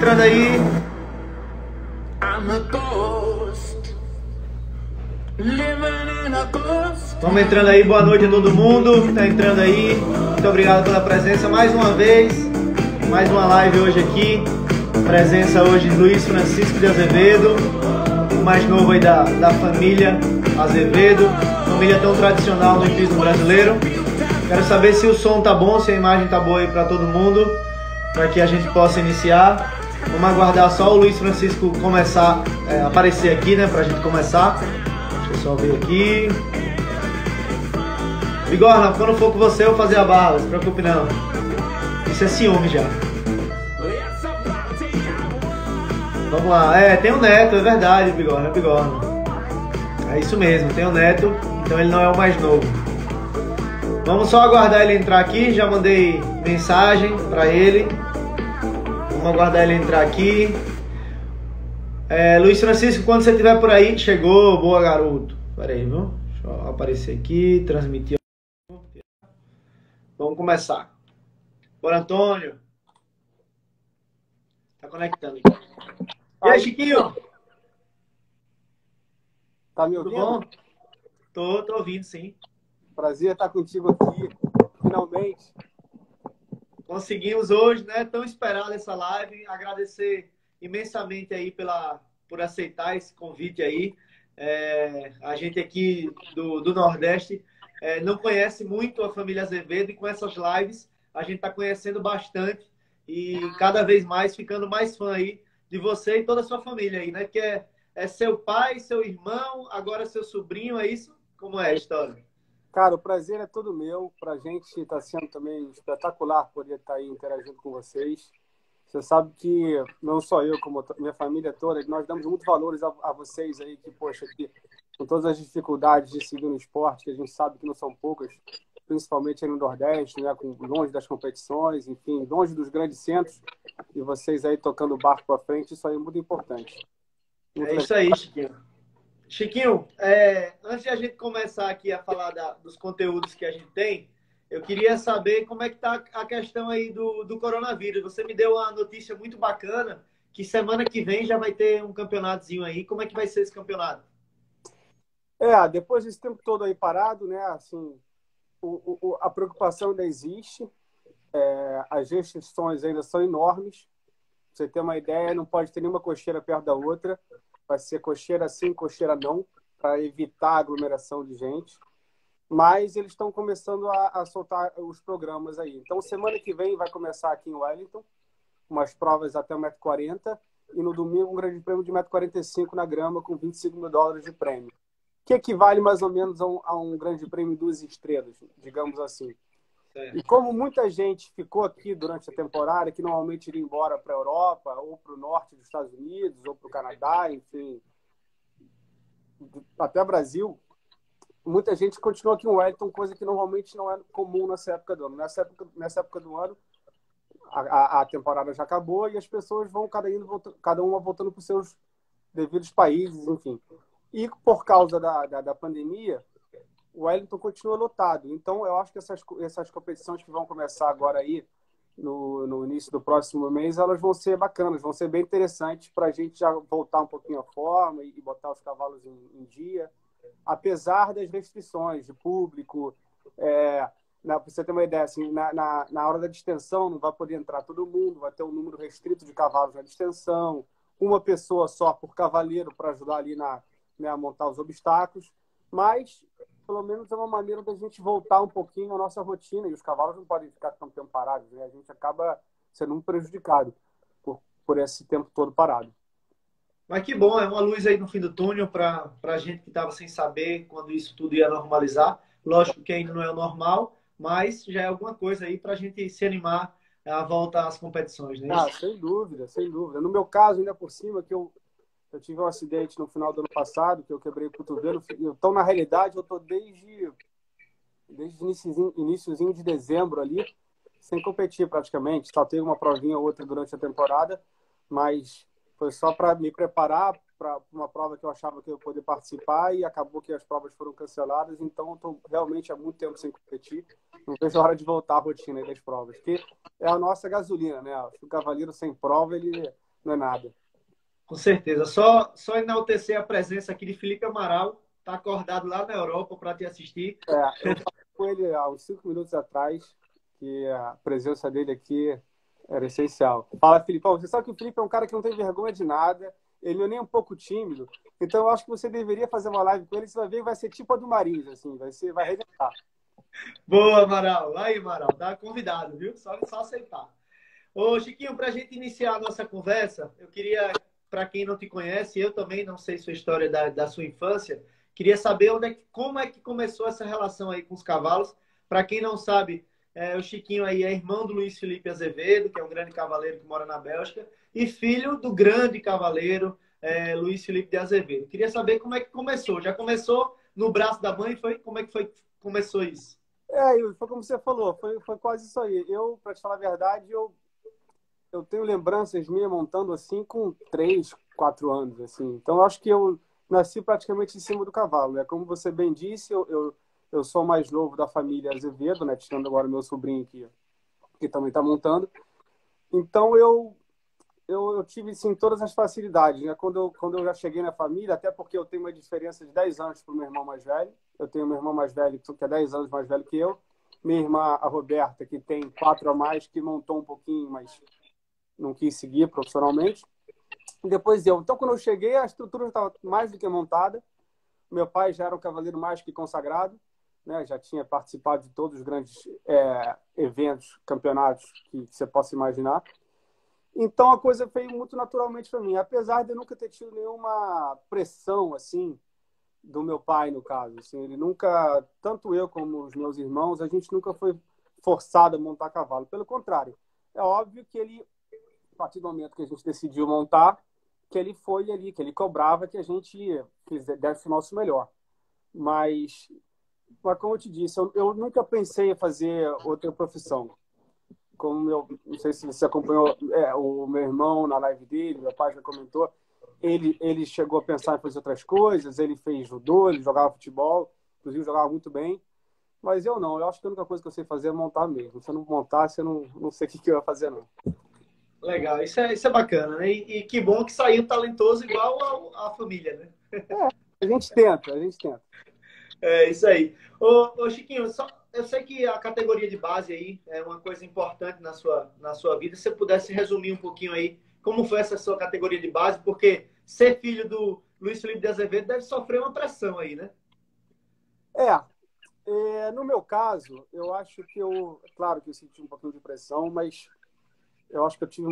entrando aí. Vamos entrando aí, boa noite a todo mundo que tá entrando aí. Muito obrigado pela presença mais uma vez. Mais uma live hoje aqui. Presença hoje de Luiz Francisco de Azevedo, o mais novo aí da família Azevedo. Família tão tradicional no hipismo brasileiro. Quero saber se o som tá bom, se a imagem tá boa aí para todo mundo, para que a gente possa iniciar. Vamos aguardar só o Luiz Francisco começar, aparecer aqui, né, pra gente começar. Deixa eu só ver aqui. Bigorna, quando for com você eu vou fazer a barra, não se preocupe não. Isso é ciúme já. Vamos lá. Tem um neto, é verdade, Bigorna, É isso mesmo, tem um neto, então ele não é o mais novo. Vamos só aguardar ele entrar aqui, já mandei mensagem pra ele. Vamos aguardar ele entrar aqui. Luiz Francisco, quando você estiver por aí, chegou, boa garoto. Pera aí, viu? Deixa eu aparecer aqui, transmitir. Vamos começar. Bora, Antônio. Tá conectando aqui. E aí, Chiquinho? Tá me ouvindo? Tudo bom? Tô ouvindo, sim. Prazer estar contigo aqui, finalmente. Conseguimos hoje, né? Tão esperada essa live. Agradecer imensamente aí por aceitar esse convite aí. A gente aqui do Nordeste não conhece muito a família Azevedo e com essas lives a gente está conhecendo bastante e cada vez mais ficando mais fã aí de você e toda a sua família aí, né? Que é seu pai, seu irmão, agora seu sobrinho, é isso? Como é a história? Cara, o prazer é todo meu. Pra gente está sendo também espetacular poder estar aí interagindo com vocês. Você sabe que não só eu, como minha família toda, nós damos muito valores a vocês aí, que, poxa, que, com todas as dificuldades de seguir no esporte, que a gente sabe que não são poucas, principalmente aí no Nordeste, né, longe das competições, enfim, longe dos grandes centros, e vocês aí tocando o barco para frente, isso aí é muito importante. Isso aí, Chiquinho. Chiquinho, antes de a gente começar aqui a falar dos conteúdos que a gente tem, eu queria saber como é que está a questão aí do coronavírus. Você me deu uma notícia muito bacana, que semana que vem já vai ter um campeonatozinho aí. Como é que vai ser esse campeonato? Depois desse tempo todo aí parado, né, assim, a preocupação ainda existe, as restrições ainda são enormes. Pra você ter uma ideia, não pode ter nenhuma cocheira perto da outra. Vai ser cocheira sim, cocheira não, para evitar a aglomeração de gente. Mas eles estão começando a soltar os programas aí. Então, semana que vem vai começar aqui em Wellington, umas provas até 1,40 m. E no domingo, um grande prêmio de 1,45 m na grama, com $25 mil de prêmio. Que equivale mais ou menos a um grande prêmio 2 estrelas, digamos assim. E como muita gente ficou aqui durante a temporada, que normalmente iria embora para a Europa, ou para o norte dos Estados Unidos, ou para o Canadá, enfim, até Brasil, muita gente continua aqui em Wellington, coisa que normalmente não é comum nessa época do ano. Nessa época do ano, a temporada já acabou e as pessoas vão cada uma voltando para os seus devidos países, enfim. E por causa da pandemia, o Wellington continua lotado. Então, eu acho que essas competições que vão começar agora aí, no início do próximo mês, elas vão ser bacanas, vão ser bem interessantes para a gente já voltar um pouquinho à forma e botar os cavalos em dia. Apesar das restrições de público, para você ter uma ideia, assim, na hora da distensão não vai poder entrar todo mundo, vai ter um número restrito de cavalos na distensão, uma pessoa só por cavaleiro para ajudar ali a montar os obstáculos, mas pelo menos é uma maneira da gente voltar um pouquinho à nossa rotina, e os cavalos não podem ficar tanto tempo parados, né? A gente acaba sendo muito prejudicado por esse tempo todo parado. Mas que bom, é uma luz aí no fim do túnel para a gente que estava sem saber quando isso tudo ia normalizar. Lógico que ainda não é o normal, mas já é alguma coisa aí para a gente se animar a volta às competições, né? Sem dúvida, sem dúvida. No meu caso, ainda por cima, que eu tive um acidente no final do ano passado, que eu quebrei o cotovelo. Então, na realidade, eu estou desde iniciozinho de dezembro ali, sem competir praticamente. Só teve uma provinha ou outra durante a temporada, mas foi só para me preparar para uma prova que eu achava que eu ia poder participar e acabou que as provas foram canceladas. Então, eu estou realmente há muito tempo sem competir. Não vejo a hora de voltar à rotina das provas, que é a nossa gasolina, né? O cavaleiro sem prova, ele não é nada. Com certeza. Só enaltecer a presença aqui de Felipe Amaral, tá acordado lá na Europa para te assistir. Eu falei com ele há uns 5 minutos atrás que a presença dele aqui era essencial. Fala, Filipão, você sabe que o Felipe é um cara que não tem vergonha de nada, ele não é nem um pouco tímido, então eu acho que você deveria fazer uma live com ele, você vai ver que vai ser tipo a do Marins, assim, vai arrebentar. Boa, Amaral. Aí, Amaral, tá convidado, viu? Só aceitar. Ô, Chiquinho, para a gente iniciar a nossa conversa, eu queria, para quem não te conhece, eu também não sei sua história da sua infância, queria saber como é que começou essa relação aí com os cavalos. Para quem não sabe, o Chiquinho aí é irmão do Luiz Felipe Azevedo, que é um grande cavaleiro que mora na Bélgica, e filho do grande cavaleiro Luiz Felipe de Azevedo. Queria saber como é que começou. Já começou no braço da mãe, foi? Como é que começou isso? Yuri, foi como você falou, foi quase isso aí. Eu, para te falar a verdade, eu tenho lembranças minhas montando assim com 3, 4 anos, assim. Então, eu acho que eu nasci praticamente em cima do cavalo, né? Como você bem disse, eu sou o mais novo da família Azevedo, né? Tirando agora meu sobrinho aqui, que também está montando. Então, eu tive, sim, todas as facilidades, né? Quando eu já cheguei na família, até porque eu tenho uma diferença de 10 anos para o meu irmão mais velho. Eu tenho um irmão mais velho que é 10 anos mais velho que eu. Minha irmã, a Roberta, que tem 4 a mais, que montou um pouquinho, mas não quis seguir profissionalmente. E depois eu. Então, quando eu cheguei, a estrutura estava mais do que montada. Meu pai já era um cavaleiro mais que consagrado, né? Já tinha participado de todos os grandes eventos, campeonatos que você possa imaginar. Então, a coisa veio muito naturalmente para mim. Apesar de eu nunca ter tido nenhuma pressão, assim, do meu pai, no caso. Assim, ele nunca, tanto eu como os meus irmãos, a gente nunca foi forçado a montar cavalo. Pelo contrário, é óbvio que ele, a partir do momento que a gente decidiu montar, que ele foi ali, que ele cobrava que a gente desse o nosso melhor. Mas como eu te disse, eu nunca pensei em fazer outra profissão. Como não sei se você acompanhou o meu irmão na live dele, meu pai já comentou, ele chegou a pensar em fazer outras coisas, ele fez judô, ele jogava futebol, inclusive jogava muito bem, mas eu não, eu acho que a única coisa que eu sei fazer é montar mesmo. Se eu não montasse, eu não sei o que eu ia fazer, não. Legal, isso é bacana, né? E que bom que saiu talentoso igual a família, né? A gente tenta, a gente tenta. É isso aí. Ô Chiquinho, eu sei que a categoria de base aí é uma coisa importante na sua vida. Se você pudesse resumir um pouquinho aí como foi essa sua categoria de base, porque ser filho do Luiz Felipe de Azevedo deve sofrer uma pressão aí, né? No meu caso, eu acho que claro que eu senti um pouquinho de pressão, mas eu acho que eu tive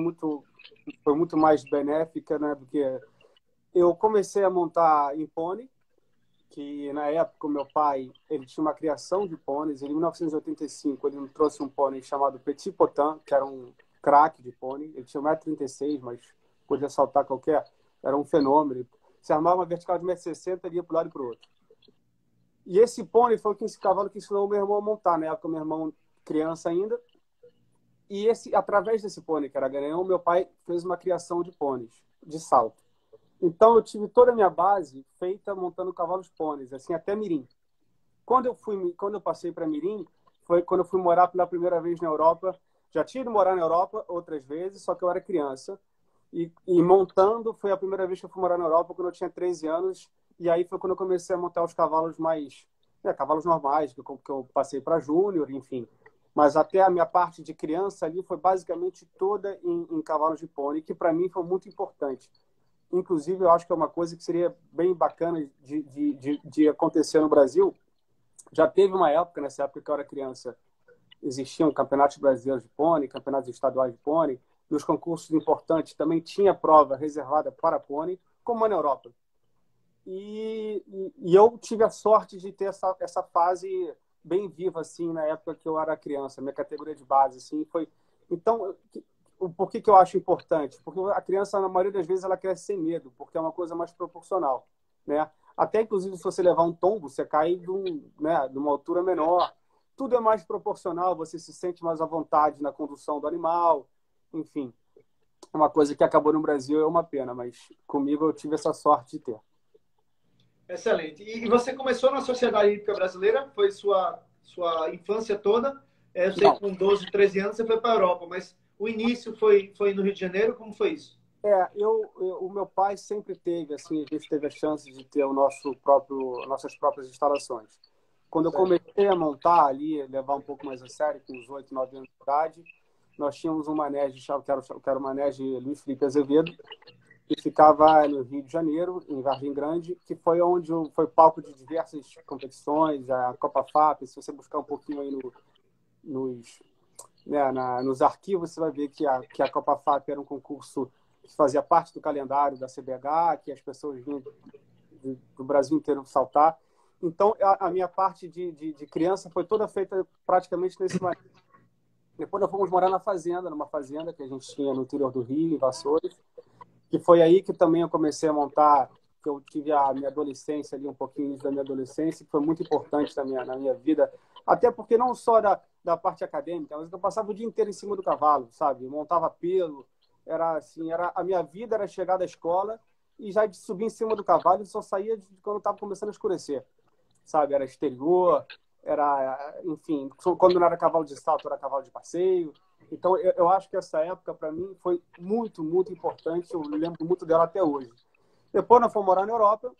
foi muito mais benéfica, né? Porque eu comecei a montar em pônei, que na época o meu pai, ele tinha uma criação de pôneis. Em 1985, ele me trouxe um pônei chamado Petit Potin, que era um craque de pônei. Ele tinha 1,36 m, mas podia saltar qualquer... Era um fenômeno. Se armava uma vertical de 1,60 m, ele ia para um lado e para o outro. E esse pônei foi esse cavalo que ensinou o meu irmão a montar. Na época, meu irmão criança ainda. E através desse pônei, que era garanhão, meu pai fez uma criação de pôneis, de salto. Então, eu tive toda a minha base feita montando cavalos pôneis, assim, até mirim. Quando eu passei para mirim, foi quando eu fui morar pela primeira vez na Europa. Já tinha ido morar na Europa outras vezes, só que eu era criança. E montando, foi a primeira vez que eu fui morar na Europa, quando eu tinha 13 anos. E aí foi quando eu comecei a montar os cavalos cavalos normais, que eu passei para júnior, enfim. Mas até a minha parte de criança ali foi basicamente toda em cavalos de pônei, que para mim foi muito importante. Inclusive, eu acho que é uma coisa que seria bem bacana de acontecer no Brasil. Já teve uma época, nessa época que eu era criança, existiam campeonatos brasileiros de pônei, campeonatos estaduais de pônei. Nos concursos importantes também tinha prova reservada para pônei, como na Europa. E eu tive a sorte de ter essa fase bem viva, assim, na época que eu era criança. Minha categoria de base, assim, foi... Então, por que eu acho importante? Porque a criança, na maioria das vezes, ela cresce sem medo, porque é uma coisa mais proporcional, né? Até, inclusive, se você levar um tombo, você cai de uma altura menor. Tudo é mais proporcional, você se sente mais à vontade na condução do animal. Enfim, é uma coisa que acabou no Brasil, é uma pena, mas comigo eu tive essa sorte de ter. Excelente. E você começou na Sociedade Hípica Brasileira? Foi sua infância toda? Eu sei que com 12, 13 anos você foi para a Europa, mas o início foi no Rio de Janeiro? Como foi isso? O meu pai sempre teve, assim, a gente teve a chance de ter nossas próprias instalações. Quando eu Certo. comecei a montar ali, levar um pouco mais a sério, com uns 8, 9 anos de idade, nós tínhamos um manejo, que era o manejo Luiz Felipe Azevedo, que ficava no Rio de Janeiro, em Vargem Grande, que foi onde foi palco de diversas competições, a Copa FAP. Se você buscar um pouquinho aí nos, nos arquivos, você vai ver que a Copa FAP era um concurso que fazia parte do calendário da CBH, que as pessoas vinham do Brasil inteiro saltar. Então, a minha parte de criança foi toda feita praticamente nesse manejo. Depois nós fomos morar numa fazenda que a gente tinha no interior do Rio, em Vassouras, que foi aí que também eu comecei a montar, que eu tive a minha adolescência ali, um pouquinho da minha adolescência, que foi muito importante na minha vida, até porque não só da parte acadêmica, mas eu passava o dia inteiro em cima do cavalo, sabe? Eu montava pelo, era assim, a minha vida era chegar da escola e já de subir em cima do cavalo e só saía quando estava começando a escurecer, sabe? Era exterior, enfim, quando não era cavalo de salto, era cavalo de passeio. Então, eu acho que essa época, para mim, foi muito, muito importante. Eu lembro muito dela até hoje. Depois, nós fomos morar na Europa.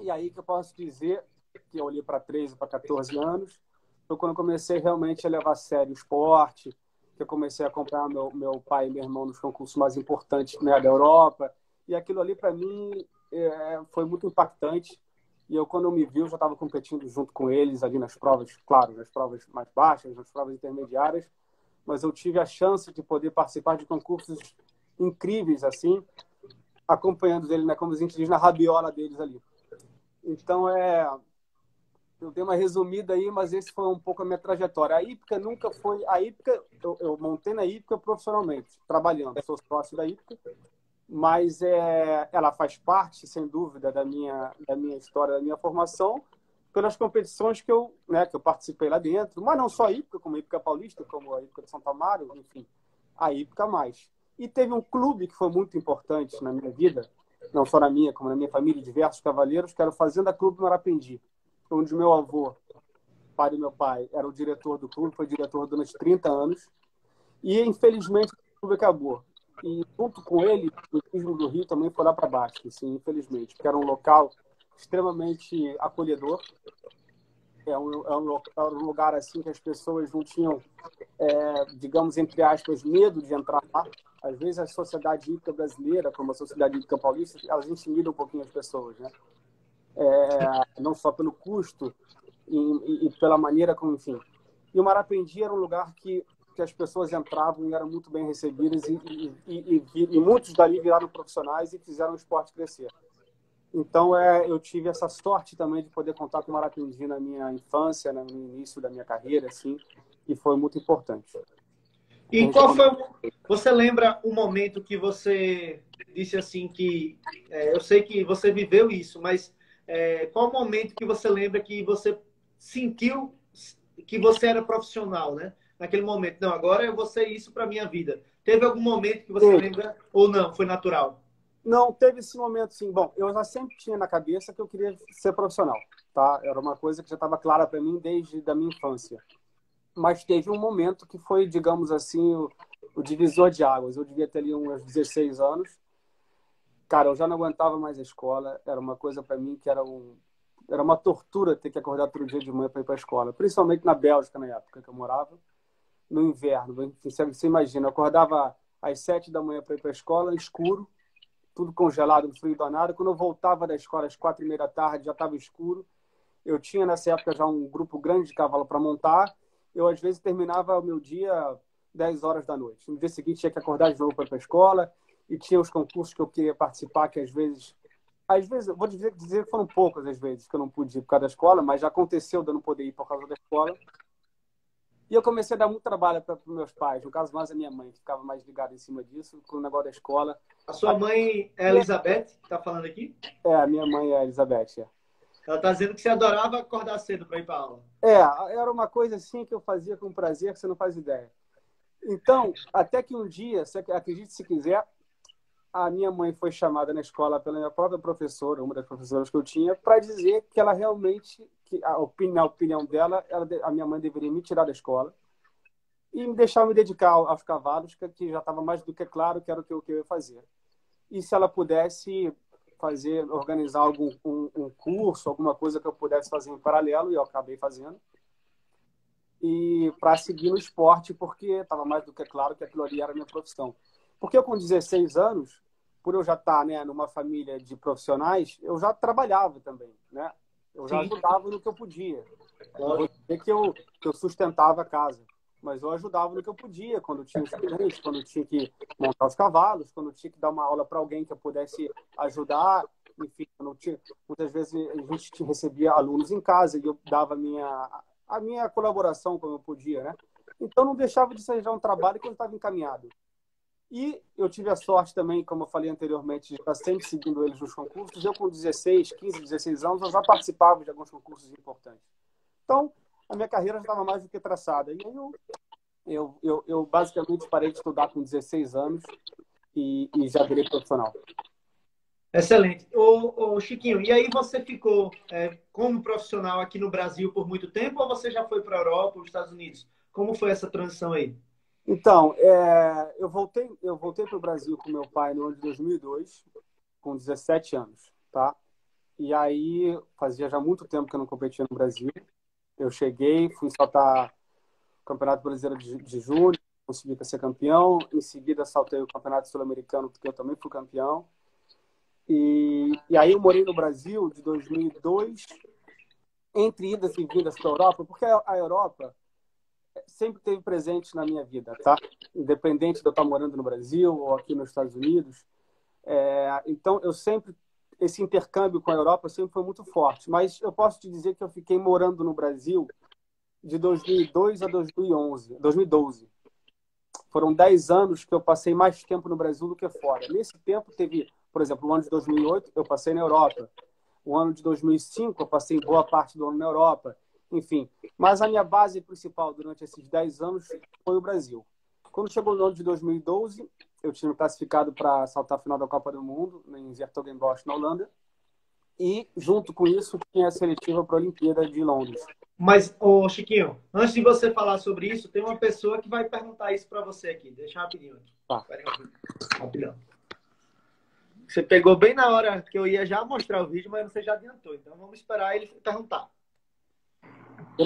E aí que eu posso dizer que eu olhei para 13, para 14 anos. Foi quando eu comecei realmente a levar a sério o esporte, que eu comecei a acompanhar meu pai e meu irmão nos concursos mais importantes, né, da Europa. E aquilo ali, para mim, foi muito impactante. E eu, quando eu me vi, eu já estava competindo junto com eles ali nas provas, claro, nas provas mais baixas, nas provas intermediárias, mas eu tive a chance de poder participar de concursos incríveis, assim, acompanhando eles, né, como a gente diz, na rabiola deles ali. Então, eu dei uma resumida aí, mas esse foi um pouco a minha trajetória. A Ípica nunca foi... A Ípica, eu montei na Ípica profissionalmente, trabalhando. Sou sócio da Ípica, mas ela faz parte, sem dúvida, da minha história, da minha formação, pelas competições que eu participei lá dentro, mas não só a Ípica, como a Ípica Paulista, como a Ípica de São Amaro, enfim, a Ípica mais. E teve um clube que foi muito importante na minha vida, não só na minha, como na minha família, diversos cavaleiros, que era o Fazenda Clube Marapendi, onde meu avô, pai do meu pai, era o diretor do clube, foi diretor durante 30 anos, e infelizmente o clube acabou. E junto com ele, o turismo do Rio também foi lá para baixo, assim, infelizmente, porque era um local extremamente acolhedor. É um lugar assim que as pessoas não tinham, digamos, entre aspas, medo de entrar lá. Às vezes a sociedade hípica brasileira, como a sociedade hípica paulista, elas intimidam um pouquinho as pessoas, né? Não só pelo custo e pela maneira como, enfim. E o Marapendi era um lugar que as pessoas entravam e eram muito bem recebidas e muitos dali viraram profissionais e fizeram o esporte crescer. Então, eu tive essa sorte também de poder contar com o Marapendi na minha infância, no início da minha carreira, assim, e foi muito importante. E qual foi você lembra o momento que você disse assim que eu sei que você viveu isso, mas qual o momento que você lembra que você sentiu que você era profissional, né? Naquele momento, não, agora eu vou ser isso para minha vida. Teve algum momento que você lembra ou não? Foi natural? Não, teve esse momento, sim. Bom, eu já sempre tinha na cabeça que eu queria ser profissional, tá? Era uma coisa que já estava clara para mim desde a minha infância. Mas teve um momento que foi, digamos assim, o divisor de águas. Eu devia ter ali uns 16 anos. Cara, eu já não aguentava mais a escola. Era uma coisa para mim que era uma tortura ter que acordar todo dia de manhã para ir para a escola. Principalmente na Bélgica, na época que eu morava, no inverno. Enfim, você imagina, eu acordava às 7 da manhã para ir para a escola, escuro, tudo congelado, no frio danado. Quando eu voltava da escola às 4:30 da tarde, já estava escuro. Eu tinha, nessa época, já um grupo grande de cavalo para montar. Eu, às vezes, terminava o meu dia 10 horas da noite. No dia seguinte, tinha que acordar de novo para ir para a escola. E tinha os concursos que eu queria participar, que às vezes, eu vou dizer que foram poucas as vezes que eu não pude ir por causa da escola, mas já aconteceu de eu não poder ir por causa da escola. E eu comecei a dar muito trabalho para os meus pais, no caso mais a minha mãe, que ficava mais ligada em cima disso, com o negócio da escola. A sua mãe é a Elizabeth, que está falando aqui? A minha mãe é a Elizabeth. Ela está dizendo que você adorava acordar cedo para ir para aula. Era uma coisa assim que eu fazia com prazer, que você não faz ideia. Então, até que um dia, acredite se quiser, a minha mãe foi chamada na escola pela minha própria professora, uma das professoras que eu tinha, para dizer que ela realmente, na opinião dela, a minha mãe deveria me tirar da escola e me deixar me dedicar aos cavalos, que já estava mais do que claro que era o que eu ia fazer. e se ela pudesse organizar um curso, alguma coisa que eu pudesse fazer em paralelo, e eu acabei fazendo, e para seguir no esporte, porque estava mais do que claro que aquilo ali era a minha profissão. Porque eu, com 16 anos, por eu já estar, né, numa família de profissionais, eu já trabalhava também, né? Eu já Sim, ajudava no que eu podia. Não vou lógico. dizer que eu sustentava a casa, mas eu ajudava no que eu podia, quando tinha os clientes, quando tinha que montar os cavalos, quando tinha que dar uma aula para alguém que eu pudesse ajudar. Enfim, muitas vezes a gente recebia alunos em casa e eu dava a minha colaboração como eu podia, né? Então não deixava de ser já um trabalho que eu estava encaminhado. E eu tive a sorte também, como eu falei anteriormente, de estar sempre seguindo eles nos concursos. Eu, com 16, 15, 16 anos, eu já participava de alguns concursos importantes. Então, a minha carreira já estava mais do que traçada. E aí eu basicamente parei de estudar com 16 anos e já virei profissional. Excelente. Ô, Chiquinho, e aí você ficou como profissional aqui no Brasil por muito tempo ou você já foi para a Europa, para os Estados Unidos? Como foi essa transição aí? Então, eu voltei para o Brasil com meu pai no ano de 2002, com 17 anos, tá? E aí, fazia já muito tempo que eu não competia no Brasil. Eu cheguei, fui saltar o Campeonato Brasileiro de Júnior, consegui ser campeão. Em seguida, saltei o Campeonato Sul-Americano, que eu também fui campeão. E aí eu morei no Brasil de 2002, entre idas e vindas para a Europa, porque a Europa sempre esteve presente na minha vida, tá? Independente de eu estar morando no Brasil ou aqui nos Estados Unidos. Então, esse intercâmbio com a Europa sempre foi muito forte. Mas eu posso te dizer que eu fiquei morando no Brasil de 2002 a 2012. Foram 10 anos que eu passei mais tempo no Brasil do que fora. Nesse tempo teve, por exemplo, o ano de 2008 eu passei na Europa. O ano de 2005 eu passei boa parte do ano na Europa. Enfim, mas a minha base principal durante esses 10 anos foi o Brasil. Quando chegou no ano de 2012, eu tinha me classificado para saltar a final da Copa do Mundo em 's-Hertogenbosch, na Holanda. E, junto com isso, tinha a seletiva para a Olimpíada de Londres. Mas, ô, Chiquinho, antes de você falar sobre isso, tem uma pessoa que vai perguntar isso para você aqui. Deixa rapidinho aqui. Tá. Rapidão. Você pegou bem na hora que eu ia já mostrar o vídeo, mas você já adiantou. Então vamos esperar ele perguntar.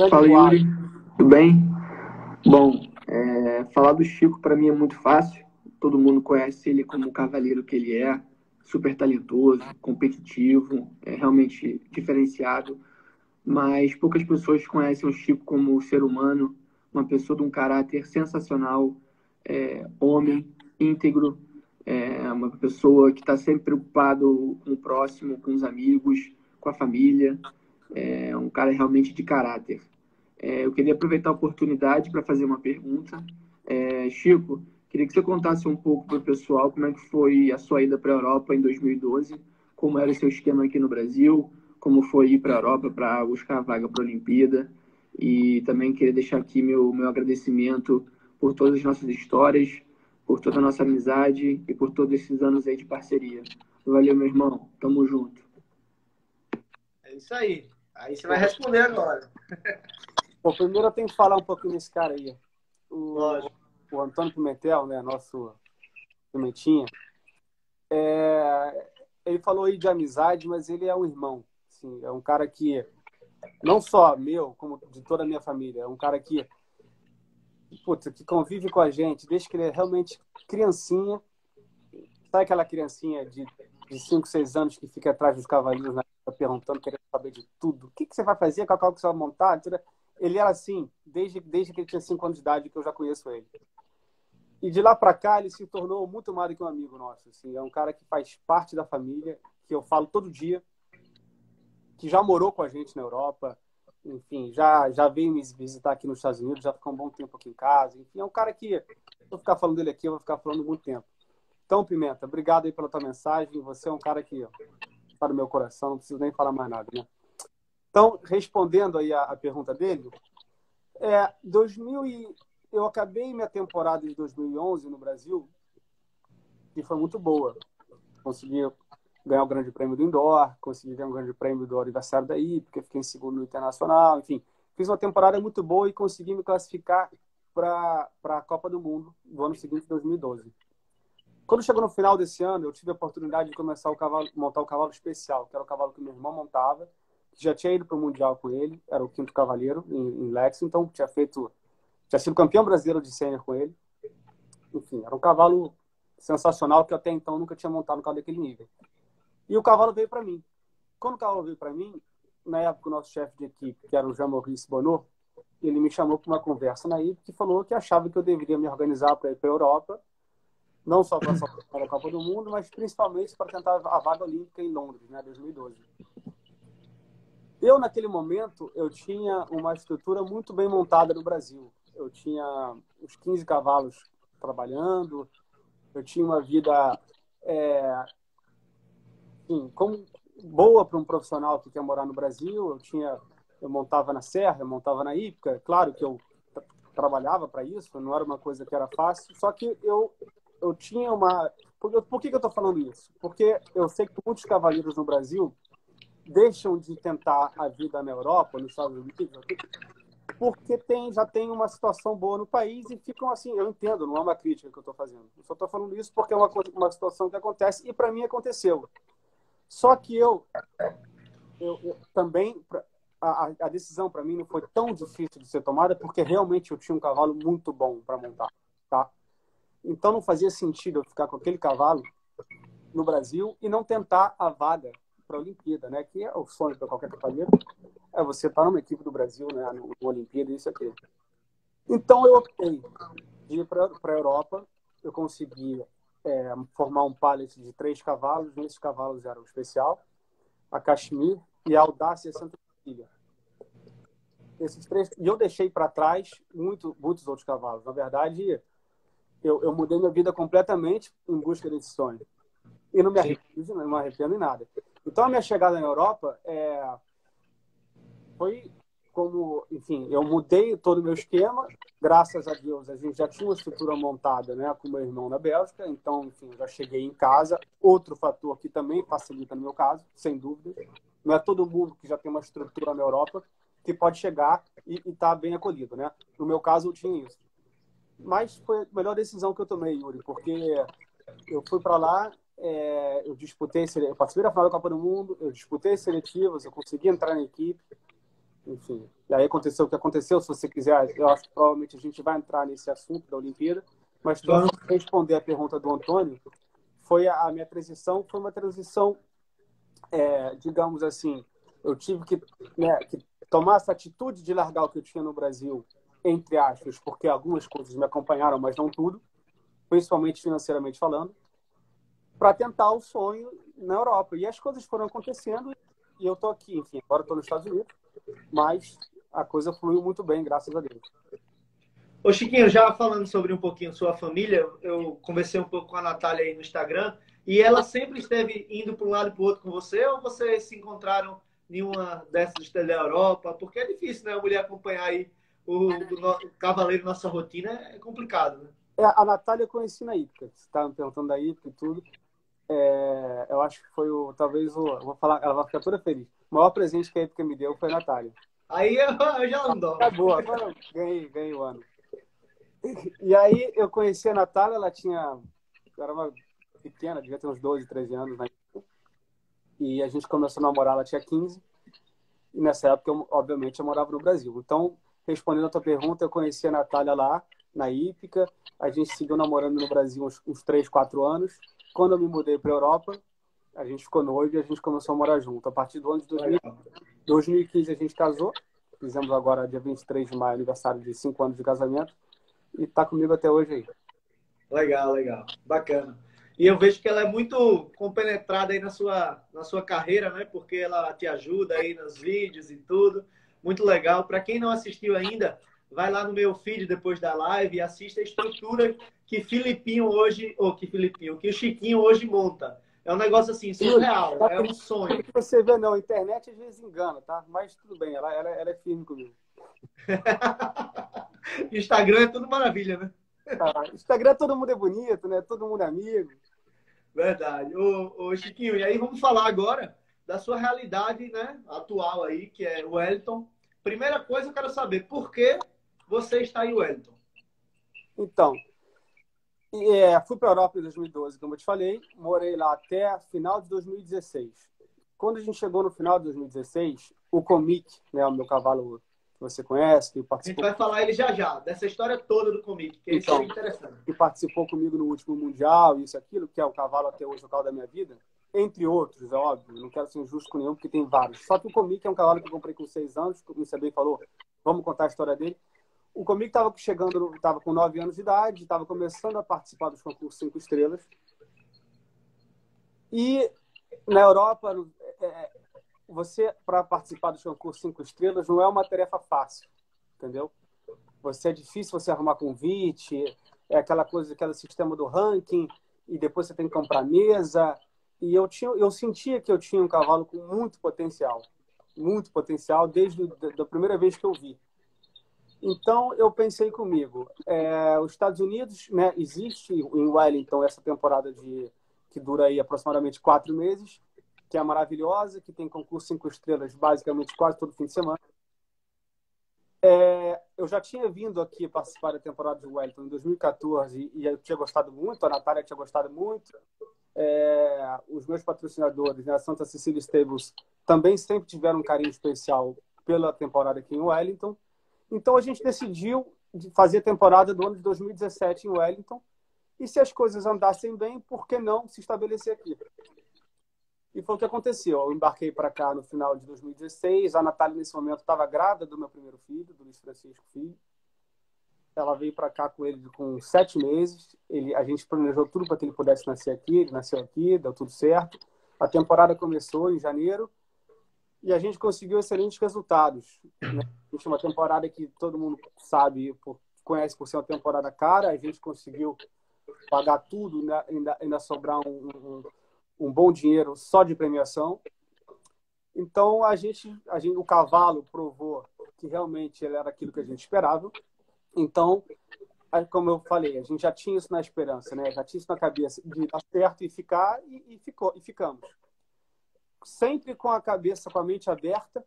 Fala, Yuri. Tudo bem? Bom, falar do Chico para mim é muito fácil. Todo mundo conhece ele como o cavaleiro que ele é. Super talentoso, competitivo, realmente diferenciado. Mas poucas pessoas conhecem o Chico como ser humano, uma pessoa de um caráter sensacional, homem, íntegro, uma pessoa que está sempre preocupado com o próximo, com os amigos, com a família. É um cara realmente de caráter. Eu queria aproveitar a oportunidade para fazer uma pergunta. Chico, queria que você contasse um pouco para o pessoal como é que foi a sua ida para a Europa em 2012, como era o seu esquema aqui no Brasil, como foi ir para a Europa para buscar a vaga para a Olimpíada. E também queria deixar aqui meu agradecimento por todas as nossas histórias, por toda a nossa amizade e por todos esses anos aí de parceria. Valeu, meu irmão. Tamo junto. É isso aí. Aí você vai responder agora. Bom, primeiro eu tenho que falar um pouquinho desse cara aí. Lógico. O Antônio Pimentel, né? Nosso Pimentinha. Ele falou aí de amizade, mas ele é um irmão. Assim, é um cara que, não só meu, como de toda a minha família, é um cara que convive com a gente desde que ele é realmente criancinha. Sabe aquela criancinha de 5, 6 anos que fica atrás dos cavalinhos, né, perguntando, querendo saber de tudo? O que você vai fazer? Qual carro que você vai montar? Ele era assim, desde que ele tinha 5 anos de idade, que eu já conheço ele. E de lá para cá, ele se tornou muito mais do que um amigo nosso. Assim, é um cara que faz parte da família, que eu falo todo dia, que já morou com a gente na Europa, enfim, já veio me visitar aqui nos Estados Unidos, já ficou um bom tempo aqui em casa. Enfim, é um cara que, vou ficar falando dele aqui, eu vou ficar falando muito tempo. Então, Pimenta, obrigado aí pela tua mensagem. Você é um cara que está no meu coração, não preciso nem falar mais nada, né? Então, respondendo aí a pergunta dele, eu acabei minha temporada de 2011 no Brasil, que foi muito boa. Consegui ganhar o Grande Prêmio do Indoor, consegui ganhar o Grande Prêmio do aniversário daí, porque fiquei em segundo no Internacional, enfim. Fiz uma temporada muito boa e consegui me classificar para a Copa do Mundo do ano seguinte, 2012. Quando chegou no final desse ano, eu tive a oportunidade de começar montar o cavalo especial, que era o cavalo que meu irmão montava, que já tinha ido para o Mundial com ele, era o Quinto Cavaleiro, em Lexington, tinha sido campeão brasileiro de sênior com ele. Enfim, era um cavalo sensacional que eu até então nunca tinha montado um cavalo daquele nível. E o cavalo veio para mim. Quando o cavalo veio para mim, na época o nosso chefe de equipe, que era o Jean-Maurice Bonneau, ele me chamou para uma conversa na equipe e falou que achava que eu deveria me organizar para ir para a Europa, não só para a Copa do Mundo, mas principalmente para tentar a vaga olímpica em Londres, né, 2012. Eu, naquele momento, eu tinha uma estrutura muito bem montada no Brasil. Eu tinha uns 15 cavalos trabalhando, eu tinha uma vida como boa para um profissional que quer morar no Brasil. Eu montava na Serra, eu montava na Hípica. Claro que eu trabalhava para isso, não era uma coisa que era fácil, só que eu tinha uma... Por que eu estou falando isso? Porque eu sei que muitos cavaleiros no Brasil deixam de tentar a vida na Europa, nos Estados Unidos, porque já tem uma situação boa no país e ficam assim. Eu entendo, não é uma crítica que eu estou fazendo. Eu só estou falando isso porque é uma situação que acontece e para mim aconteceu. Só que eu também, a decisão para mim não foi tão difícil de ser tomada porque realmente eu tinha um cavalo muito bom para montar, tá? Então não fazia sentido eu ficar com aquele cavalo no Brasil e não tentar a vaga para a Olimpíada, né? Que é o sonho para qualquer cavaleiro, é você estar numa equipe do Brasil, né? No Olimpíada, isso aqui. Então eu optei de ir para a Europa. Eu consegui formar um pallet de 3 cavalos. Nesses cavalos era o Especial, a Cachemire e a Audácia Santa Cecília. Esses 3, e eu deixei para trás muitos outros cavalos. Na verdade, eu mudei minha vida completamente em busca desse sonho. E não me arrependo em nada. Então, a minha chegada na Europa foi como... Enfim, eu mudei todo o meu esquema. Graças a Deus, a gente já tinha uma estrutura montada, né, com meu irmão na Bélgica. Então, enfim, eu já cheguei em casa. Outro fator que também facilita no meu caso, sem dúvida. Não é todo mundo que já tem uma estrutura na Europa que pode chegar e estar bem acolhido, né? No meu caso, eu tinha isso. Mas foi a melhor decisão que eu tomei, Yuri, porque eu fui para lá, eu participei da final da Copa do Mundo, eu disputei as seletivas, eu consegui entrar na equipe, enfim. E aí aconteceu o que aconteceu. Se você quiser, eu acho que provavelmente a gente vai entrar nesse assunto da Olimpíada, mas para responder a pergunta do Antônio, a minha transição foi uma transição, digamos assim, eu tive que tomar essa atitude de largar o que eu tinha no Brasil, entre aspas, porque algumas coisas me acompanharam, mas não tudo, principalmente financeiramente falando, para tentar o sonho na Europa. E as coisas foram acontecendo e eu estou aqui, enfim, agora estou nos Estados Unidos, mas a coisa fluiu muito bem, graças a Deus. Ô Chiquinho, já falando sobre um pouquinho sua família, eu conversei um pouco com a Natália aí no Instagram, e ela sempre esteve indo para um lado e para o outro com você, ou vocês se encontraram em uma dessas da Europa? Porque é difícil, né, a mulher acompanhar aí o cavaleiro, nossa rotina, é complicado, né? A Natália eu conheci na Hípica. Você estava me perguntando da Hípica e tudo. Eu acho que foi talvez vou falar, ela vai ficar toda feliz. O maior presente que a Hípica me deu foi a Natália. Aí eu já não dou. Acabou, agora eu ganhei o ano. E aí eu conheci a Natália, ela era uma pequena, devia ter uns 12, 13 anos, né? E a gente começou a namorar, ela tinha 15. E nessa época, obviamente, eu morava no Brasil. Então, respondendo a tua pergunta, eu conheci a Natália lá, na Hípica. A gente seguiu namorando no Brasil uns 3, 4 anos. Quando eu me mudei para a Europa, a gente ficou noivo e a gente começou a morar junto. A partir do ano de 2015, a gente casou. Fizemos agora, dia 23 de maio, aniversário de 5 anos de casamento. E tá comigo até hoje aí. Legal, legal. Bacana. E eu vejo que ela é muito compenetrada aí na sua carreira, né? Porque ela te ajuda aí nos vídeos e tudo. Muito legal. Para quem não assistiu ainda, vai lá no meu feed depois da live e assista a estrutura que que o Chiquinho hoje monta. É um negócio assim, surreal. É um sonho. Você vê, não, a internet às vezes engana, tá? Mas tudo bem, ela é firme comigo. Instagram é tudo maravilha, né? Instagram todo mundo é bonito, né? Todo mundo é amigo. Verdade. Ô, Chiquinho, e aí vamos falar agora da sua realidade, né, atual aí, que é o Wellington. Primeira coisa, eu quero saber por que você está em Wellington. Então, Fui para a Europa em 2012, como eu te falei, morei lá até final de 2016. Quando a gente chegou no final de 2016, o Comic, né, o meu cavalo que você conhece, que A gente participou... vai falar ele já já, dessa história toda do Comic, que isso é interessante. Que participou comigo no último Mundial, isso, aquilo, que é o cavalo até hoje, o cavalo da minha vida, entre outros, é óbvio, não quero ser injusto com nenhum, porque tem vários. Só que o Comic é um cavalo que eu comprei com 6 anos, como você bem falou, vamos contar a história dele. O Comic estava chegando, estava com 9 anos de idade, estava começando a participar dos concursos 5 estrelas. E na Europa, você, para participar dos concursos 5 estrelas, não é uma tarefa fácil, entendeu? É difícil você arrumar convite, é aquela coisa, aquele sistema do ranking, e depois você tem que comprar mesa. E eu sentia que eu tinha um cavalo com muito potencial desde a primeira vez que eu vi. Então, eu pensei comigo, os Estados Unidos, né, existe em Wellington essa temporada que dura aí aproximadamente 4 meses, que é maravilhosa, que tem concurso 5 estrelas basicamente quase todo fim de semana. Eu já tinha vindo aqui participar da temporada de Wellington em 2014 e eu tinha gostado muito, a Natália tinha gostado muito. Os meus patrocinadores, né, a Santa Cecília Stables, também sempre tiveram um carinho especial pela temporada aqui em Wellington. Então, a gente decidiu fazer a temporada do ano de 2017 em Wellington. E se as coisas andassem bem, por que não se estabelecer aqui? E foi o que aconteceu. Eu embarquei para cá no final de 2016. A Natália, nesse momento, estava grávida do meu primeiro filho, do Luiz Francisco Filho. Ela veio para cá com ele com 7 meses. A gente planejou tudo para que ele pudesse nascer aqui. Ele nasceu aqui, deu tudo certo. A temporada começou em janeiro. E a gente conseguiu excelentes resultados, né? A gente, uma temporada que todo mundo sabe, conhece por ser uma temporada cara, a gente conseguiu pagar tudo, né? Ainda sobrar um bom dinheiro só de premiação. Então, o cavalo provou que realmente ele era aquilo que a gente esperava. Então, como eu falei, a gente já tinha isso na esperança, né? Já tinha isso na cabeça de dar certo e ficar, e ficamos. Sempre com a cabeça, com a mente aberta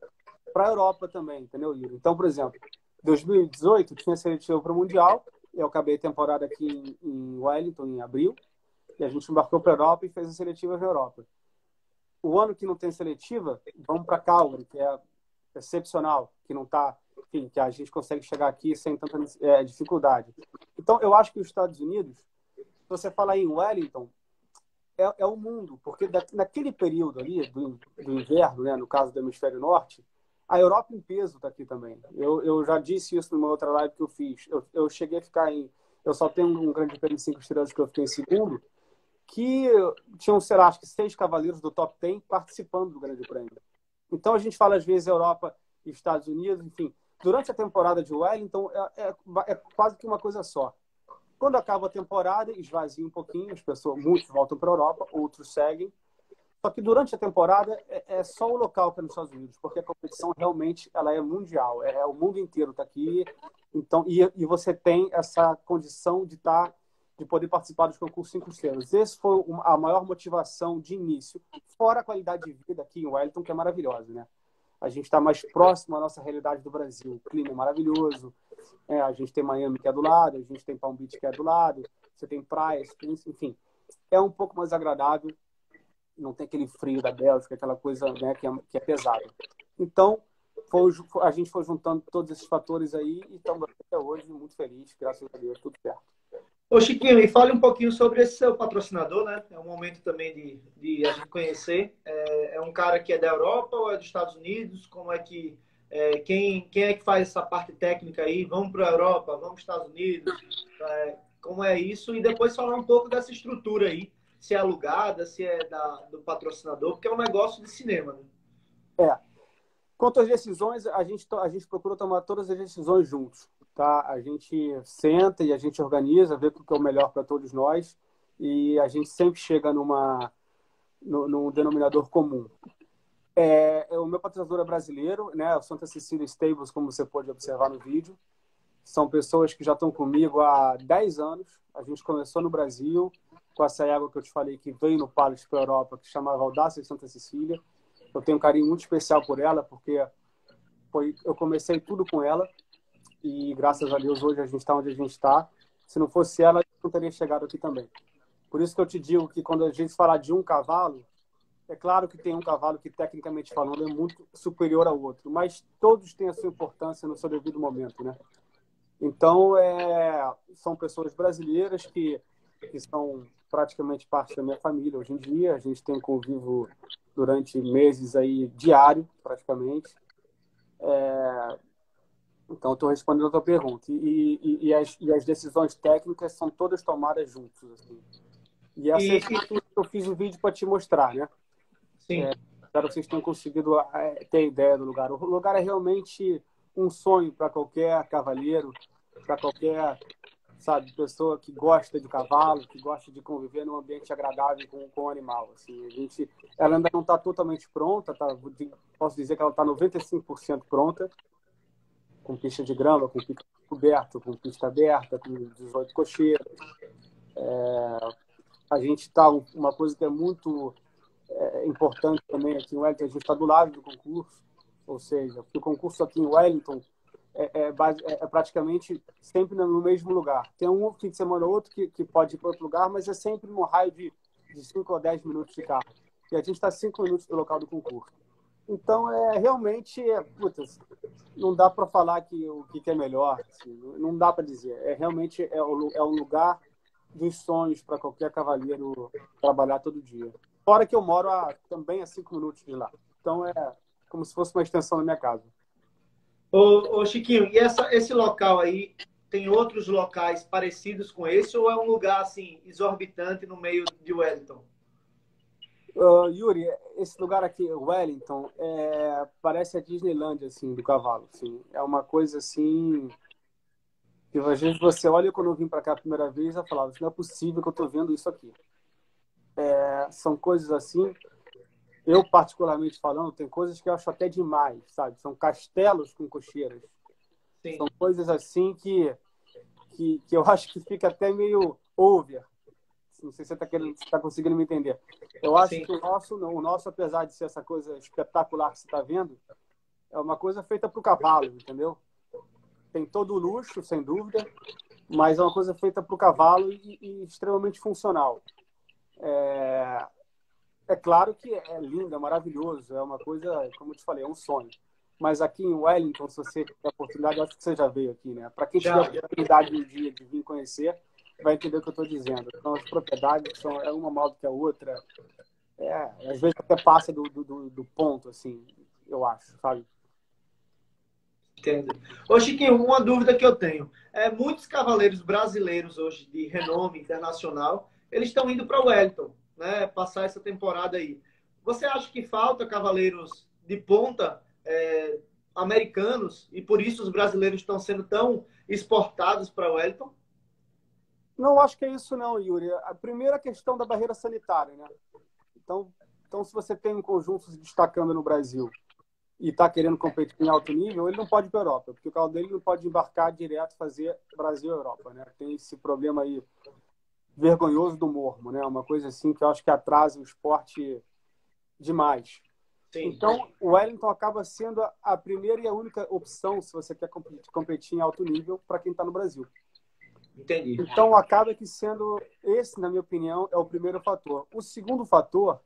para a Europa também, entendeu, Yuri? Então, por exemplo, 2018 tinha seletiva para o Mundial, eu acabei a temporada aqui em Wellington, em abril, e a gente embarcou para a Europa e fez a seletiva na Europa. O ano que não tem seletiva, vamos para Calgary, que é excepcional, que não está, enfim, que a gente consegue chegar aqui sem tanta dificuldade. Então, eu acho que os Estados Unidos, se você falar em Wellington, é o mundo, porque naquele período ali do inverno, né, no caso do hemisfério norte, a Europa em peso está aqui também. Eu já disse isso numa outra live que eu fiz. Eu cheguei a ficar eu só tenho um grande prêmio de 5 estrelas que eu fiquei em segundo, que tinham, sei lá, acho que 6 cavaleiros do top 10 participando do grande prêmio. Então a gente fala às vezes Europa e Estados Unidos, enfim. Durante a temporada de Wellington é quase que uma coisa só. Quando acaba a temporada, esvazia um pouquinho, muitos voltam para a Europa, outros seguem. Só que durante a temporada é só o local que é nos Estados Unidos, porque a competição realmente ela é mundial, o mundo inteiro está aqui. Então, e você tem essa condição de poder participar dos concursos 5 estrelas. Esse foi a maior motivação de início, fora a qualidade de vida aqui em Wellington, que é maravilhosa, né? A gente está mais próximo à nossa realidade do Brasil. O clima é maravilhoso. A gente tem Miami, que é do lado. A gente tem Palm Beach, que é do lado. Você tem praias, enfim. É um pouco mais agradável. Não tem aquele frio da Bélgica, aquela coisa, né, que é pesada. Então, a gente foi juntando todos esses fatores aí e estamos até hoje muito felizes. Graças a Deus, tudo certo. Ô Chiquinho, e fale um pouquinho sobre esse seu patrocinador, né? É um momento também de a gente conhecer. É um cara que é da Europa ou é dos Estados Unidos? Como é que quem é que faz essa parte técnica aí? Vamos para a Europa, vamos para os Estados Unidos? Como é isso? E depois falar um pouco dessa estrutura aí, se é alugada, se é do patrocinador, porque é um negócio de cinema, né? Quanto às decisões, a gente procura tomar todas as decisões juntos. Tá? A gente senta e a gente organiza, vê o que é o melhor para todos nós e a gente sempre chega num denominador comum. O meu patrocinador é brasileiro, né? O Santa Cecília Stables, como você pode observar no vídeo. São pessoas que já estão comigo há 10 anos. A gente começou no Brasil com essa égua que eu te falei que veio no Palace para a Europa, que chamava Audácia de Santa Cecília. Eu tenho um carinho muito especial por ela, porque eu comecei tudo com ela. E graças a Deus hoje a gente está onde a gente está. Se não fosse ela, não teria chegado aqui também. Por isso que eu te digo que quando a gente falar de um cavalo, é claro que tem um cavalo que, tecnicamente falando, é muito superior ao outro, mas todos têm a sua importância no seu devido momento, né? Então, são pessoas brasileiras que são praticamente parte da minha família hoje em dia. A gente tem um convívio durante meses aí diário, praticamente. Então, estou respondendo a tua pergunta. E as decisões técnicas são todas tomadas juntos, assim. E essa é a estrutura que eu fiz um vídeo para te mostrar, né? Sim. Espero que vocês tenham conseguido ter ideia do lugar. O lugar é realmente um sonho para qualquer cavaleiro, para qualquer, sabe, pessoa que gosta de cavalo, que gosta de conviver num ambiente agradável com o animal. Assim, ela ainda não está totalmente pronta, posso dizer que ela está 95% pronta, com pista de grama, com pico coberto, com pista aberta, com 18 cocheiros. A gente está, uma coisa que é muito importante também aqui em Wellington, a gente está do lado do concurso, ou seja, porque o concurso aqui em Wellington é praticamente sempre no mesmo lugar. Tem um fim de semana ou outro que pode ir para outro lugar, mas é sempre no raio de 5 ou 10 minutos de carro. E a gente está 5 minutos do local do concurso. Então, realmente, não dá para falar o que é melhor, assim, não dá para dizer. Realmente é um lugar dos sonhos para qualquer cavaleiro trabalhar todo dia. Fora que eu moro também a 5 minutos de lá. Então, é como se fosse uma extensão da minha casa. Ô Chiquinho, e esse local aí, tem outros locais parecidos com esse ou é um lugar, assim, exorbitante no meio de Wellington? Yuri, esse lugar aqui, Wellington, parece a Disneyland, assim, do cavalo. Assim. É uma coisa, assim, que às vezes você olha, quando eu vim para cá a primeira vez, eu falava, não é possível que eu estou vendo isso aqui. São coisas assim, eu particularmente falando, tem coisas que eu acho até demais, sabe? São castelos com cocheiras. Sim. São coisas assim que eu acho que fica até meio over. Não sei se você está conseguindo me entender. Eu acho Sim. que o nosso, apesar de ser essa coisa espetacular que você está vendo, é uma coisa feita para o cavalo, entendeu? Tem todo o luxo, sem dúvida, mas é uma coisa feita para o cavalo e extremamente funcional. É claro que é lindo, é maravilhoso, é uma coisa, como eu te falei, é um sonho. Mas aqui em Wellington, se você tiver a oportunidade, acho que você já veio aqui, né? Para quem tiver a oportunidade um dia de vir conhecer, vai entender o que eu estou dizendo. Então, as propriedades são uma maior do que a outra. Às vezes até passa do ponto, assim, eu acho, sabe? Entendo. Ô, Chiquinho, uma dúvida que eu tenho. Muitos cavaleiros brasileiros hoje, de renome internacional, eles estão indo para Wellington, né? Passar essa temporada aí. Você acha que falta cavaleiros de ponta americanos e por isso os brasileiros estão sendo tão exportados para Wellington? Não acho que é isso não, Yuri. A primeira questão da barreira sanitária, né? Então, se você tem um conjunto se destacando no Brasil e está querendo competir em alto nível, ele não pode ir para a Europa, porque o carro dele não pode embarcar direto fazer Brasil-Europa, né? Tem esse problema aí vergonhoso do mormo, né? Uma coisa assim que eu acho que atrasa o esporte demais. Sim. Então, o Wellington acaba sendo a primeira e a única opção se você quer competir em alto nível para quem está no Brasil. Entendi. Então, acaba que sendo esse, na minha opinião, é o primeiro fator. O segundo fator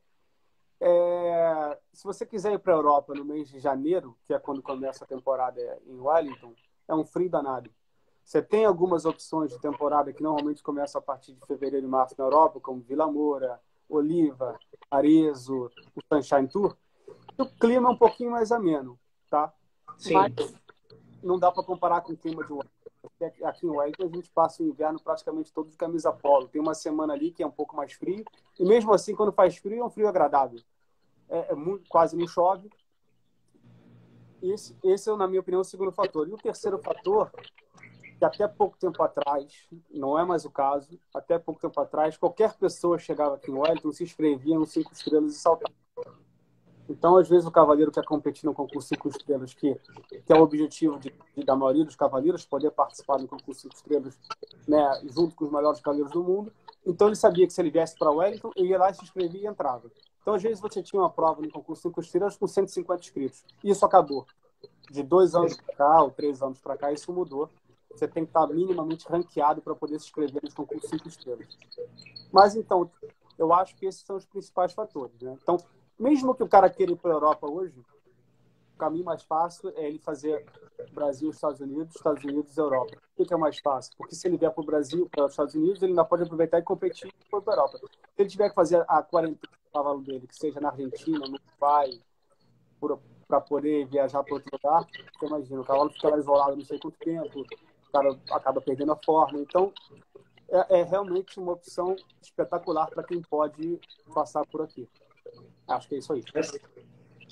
se você quiser ir para a Europa no mês de janeiro, que é quando começa a temporada em Wellington, é um frio danado. Você tem algumas opções de temporada que normalmente começam a partir de fevereiro e março na Europa, como Vila Moura, Oliva, Arezzo, o Sunshine Tour. O clima é um pouquinho mais ameno, tá? Sim. Mas não dá para comparar com o clima de Wellington. Aqui em Wellington a gente passa o inverno praticamente todo de camisa polo. Tem uma semana ali que é um pouco mais frio. E mesmo assim, quando faz frio, é um frio agradável. Quase não chove. Esse é, na minha opinião, o segundo fator. E o terceiro fator, que até pouco tempo atrás, não é mais o caso, até pouco tempo atrás, qualquer pessoa chegava aqui em Wellington, se inscrevia no 5 estrelas e saltava. Então, às vezes, o cavaleiro quer competir no concurso 5 estrelas, que é o objetivo da maioria dos cavaleiros, poder participar do concurso 5 estrelas, né, junto com os melhores cavaleiros do mundo. Então, ele sabia que se ele viesse para Wellington, ele ia lá, se inscrevia e entrava. Então, às vezes, você tinha uma prova no concurso 5 estrelas com 150 inscritos. E isso acabou. De 2 anos para cá, ou 3 anos para cá, isso mudou. você tem que estar minimamente ranqueado para poder se inscrever nos concursos 5 estrelas. Mas, então, eu acho que esses são os principais fatores, né? Então, mesmo que o cara queira ir para a Europa hoje, o caminho mais fácil é ele fazer Brasil, Estados Unidos e Europa. Por que é mais fácil? Porque se ele vier para o Brasil, para os Estados Unidos, ele ainda pode aproveitar e competir e for para a Europa. Se ele tiver que fazer a quarentena do cavalo dele, que seja na Argentina, no Uruguai, para poder viajar para outro lugar, você imagina, o cavalo fica lá isolado não sei quanto tempo, o cara acaba perdendo a forma. Então, é realmente uma opção espetacular para quem pode passar por aqui. Acho que é isso aí.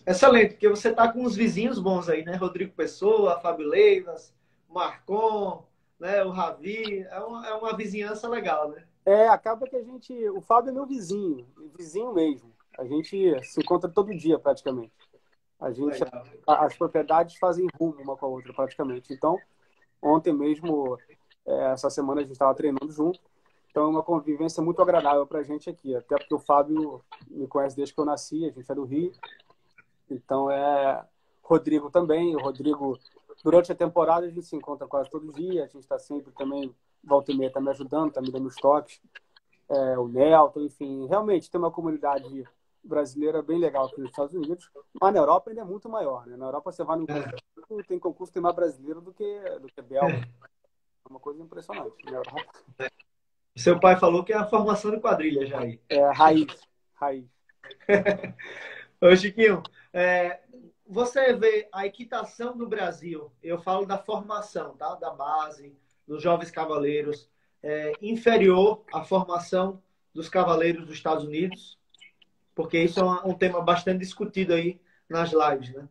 Excelente, porque você tá com uns vizinhos bons aí, né? Rodrigo Pessoa, Fábio Leivas, Marcon, né? O Ravi. É uma vizinhança legal, né? Acaba que o Fábio é meu vizinho mesmo. A gente se encontra todo dia, praticamente. As propriedades fazem rumo uma com a outra, praticamente. Então, ontem mesmo, essa semana a gente estava treinando junto. Então, é uma convivência muito agradável para a gente aqui. Até porque o Fábio me conhece desde que eu nasci, a gente é do Rio. Então, Rodrigo também. O Rodrigo, durante a temporada, a gente se encontra quase todo dia. A gente está sempre também, volta e meia, está me ajudando, está me dando os toques. O Nelton, enfim. Realmente, tem uma comunidade brasileira bem legal aqui nos Estados Unidos. Mas na Europa ainda é muito maior, né? Na Europa, você vai no concurso, tem mais brasileiro do que belga. É uma coisa impressionante. Na Europa. Seu pai falou que é a formação de quadrilha já aí. Raiz. Ô, Chiquinho, você vê a equitação no Brasil, eu falo da formação, tá? Da base, dos jovens cavaleiros, inferior à formação dos cavaleiros dos Estados Unidos? Porque isso é um tema bastante discutido aí nas lives, né?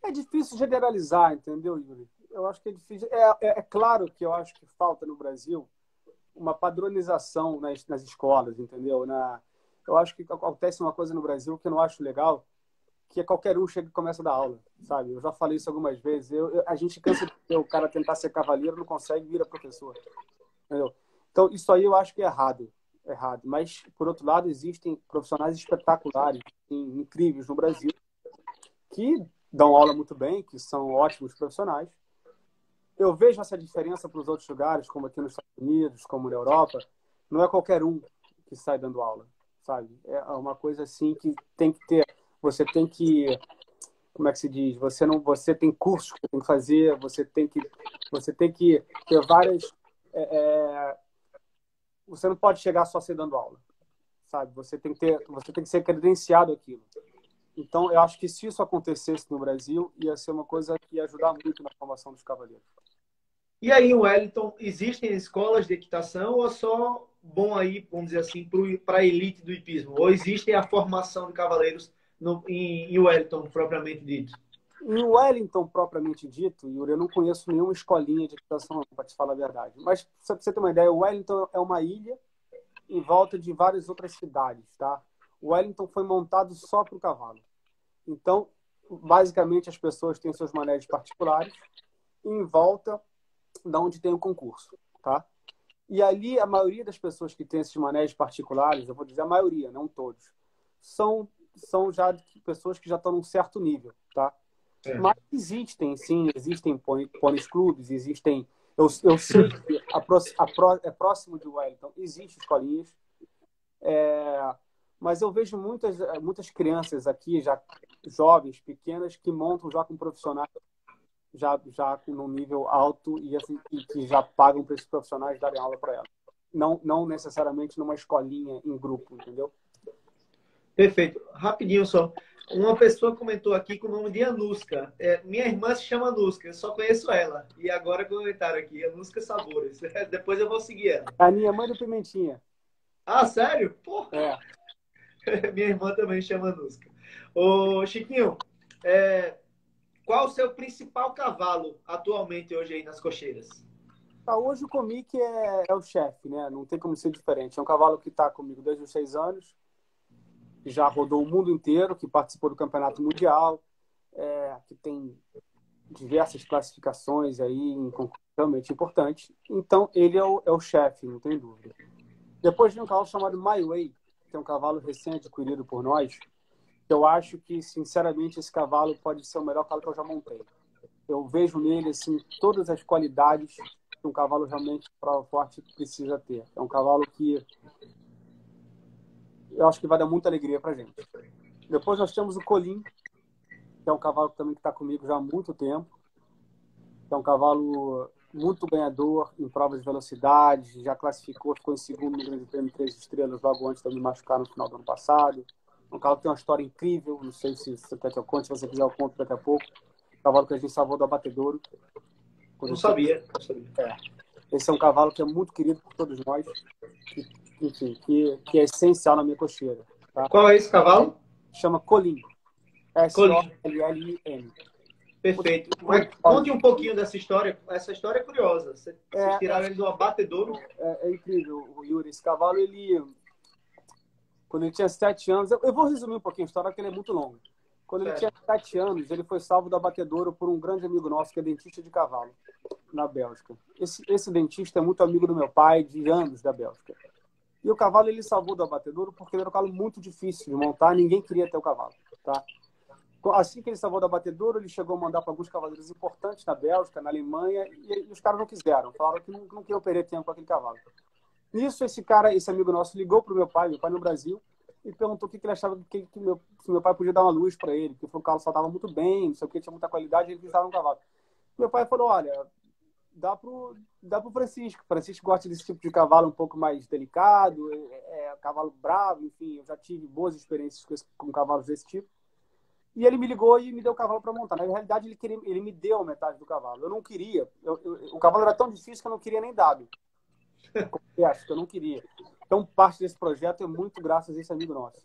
É difícil generalizar, entendeu, Yuri? Eu acho que é difícil. É claro que eu acho que falta no Brasil uma padronização nas escolas, entendeu? Eu acho que acontece uma coisa no Brasil que eu não acho legal, que é qualquer um chega e começa a dar aula, sabe? Eu já falei isso algumas vezes. A gente cansa de ver o cara tentar ser cavaleiro, não consegue, vira professor, entendeu? Então, isso aí eu acho que é errado. Mas, por outro lado, existem profissionais espetaculares, incríveis no Brasil, que dão aula muito bem, que são ótimos profissionais. Eu vejo essa diferença para os outros lugares, como aqui nos Estados Unidos, como na Europa. Não é qualquer um que sai dando aula, sabe? É uma coisa assim que tem que ter. Você tem que, como é que se diz? Você tem cursos que você tem que fazer. Você tem que ter várias. Você não pode chegar só se dando aula, sabe? Você tem que ser credenciado aquilo. Então, eu acho que se isso acontecesse no Brasil, ia ser uma coisa que ia ajudar muito na formação dos cavaleiros. E aí, Wellington, existem escolas de equitação ou é só bom aí, vamos dizer assim, para a elite do hipismo? Ou existe a formação de cavaleiros em Wellington, propriamente dito? Em Wellington, propriamente dito, Yuri, eu não conheço nenhuma escolinha de equitação, para te falar a verdade. Mas, para você ter uma ideia, Wellington é uma ilha em volta de várias outras cidades, tá? Wellington foi montado só para o cavalo. Então, basicamente, as pessoas têm seus manéis particulares em volta de onde tem o concurso, tá? E ali, a maioria das pessoas que tem esses manéis particulares, eu vou dizer a maioria, não todos, são já pessoas que já estão num certo nível, tá? Mas existem pôneis clubes, existem... Eu sei que é próximo de Wellington, existem escolinhas, mas eu vejo muitas crianças aqui, já jovens, pequenas, que montam já com profissionais já num nível alto e que já pagam para esses profissionais darem aula para elas. Não necessariamente numa escolinha em grupo, entendeu? Perfeito. Rapidinho só. Uma pessoa comentou aqui com o nome de Anuska. Minha irmã se chama Anuska, eu só conheço ela. E agora comentaram aqui, Anuska Sabores. Depois eu vou seguir ela. A minha mãe do Pimentinha. Ah, sério? Porra! Minha irmã também chama Anuska. Ô, Chiquinho, qual o seu principal cavalo atualmente hoje aí nas cocheiras? Hoje o Comic é o chefe, né? Não tem como ser diferente. É um cavalo que está comigo desde os 6 anos, que já rodou o mundo inteiro, que participou do campeonato mundial, que tem diversas classificações aí, realmente importantes. Então, ele é o chefe, não tem dúvida. Depois vem um cavalo chamado My Way, que é um cavalo recém-adquirido por nós. Eu acho que, sinceramente, esse cavalo pode ser o melhor cavalo que eu já montei. Eu vejo nele assim, todas as qualidades que um cavalo realmente prova forte precisa ter. É um cavalo que eu acho que vai dar muita alegria pra gente. Depois nós temos o Colim, que é um cavalo também que está comigo já há muito tempo. É um cavalo muito ganhador em provas de velocidade, já classificou, ficou em segundo no Grande Prêmio 3 Estrelas logo antes de eu me machucar no final do ano passado. Um cavalo que tem uma história incrível, não sei se você quer que eu conte, se você quiser eu conto daqui a pouco. Um cavalo que a gente salvou do abatedouro. Não sabia, não sabia. Esse é um cavalo que é muito querido por todos nós, enfim, que é essencial na minha cocheira. Tá? Qual é esse cavalo? Chama Colim. Colim. S-O-L-L-I-N. Perfeito. Mas conte um pouquinho dessa história. Essa história é curiosa. Vocês tiraram ele do abatedouro. É incrível, Yuri. Esse cavalo, quando ele tinha 7 anos... Eu vou resumir um pouquinho a história, porque ele é muito longo. Quando ele tinha 7 anos, ele foi salvo do abatedouro por um grande amigo nosso, que é dentista de cavalo, na Bélgica. Esse dentista é muito amigo do meu pai, de anos da Bélgica. E o cavalo ele salvou do abatedouro porque ele era um cavalo muito difícil de montar, ninguém queria ter o cavalo. Tá? Assim que ele salvou do abatedouro, ele chegou a mandar para alguns cavaleiros importantes na Bélgica, na Alemanha, e os caras não quiseram, falaram que não queriam perder tempo com aquele cavalo. Nisso, esse amigo nosso ligou para o meu pai no Brasil, e perguntou o que ele achava que meu pai podia dar uma luz para ele, porque o cavalo saltava muito bem, não sei o que, tinha muita qualidade, e ele precisava de um cavalo. Meu pai falou, olha, dá pro Francisco. O Francisco gosta desse tipo de cavalo um pouco mais delicado, cavalo bravo, enfim, eu já tive boas experiências com cavalos desse tipo. E ele me ligou e me deu o cavalo para montar. Na realidade, ele me deu metade do cavalo. Eu não queria. O cavalo era tão difícil que eu não queria nem dado. Acho que eu não queria. Então, parte desse projeto é muito graças a esse amigo nosso.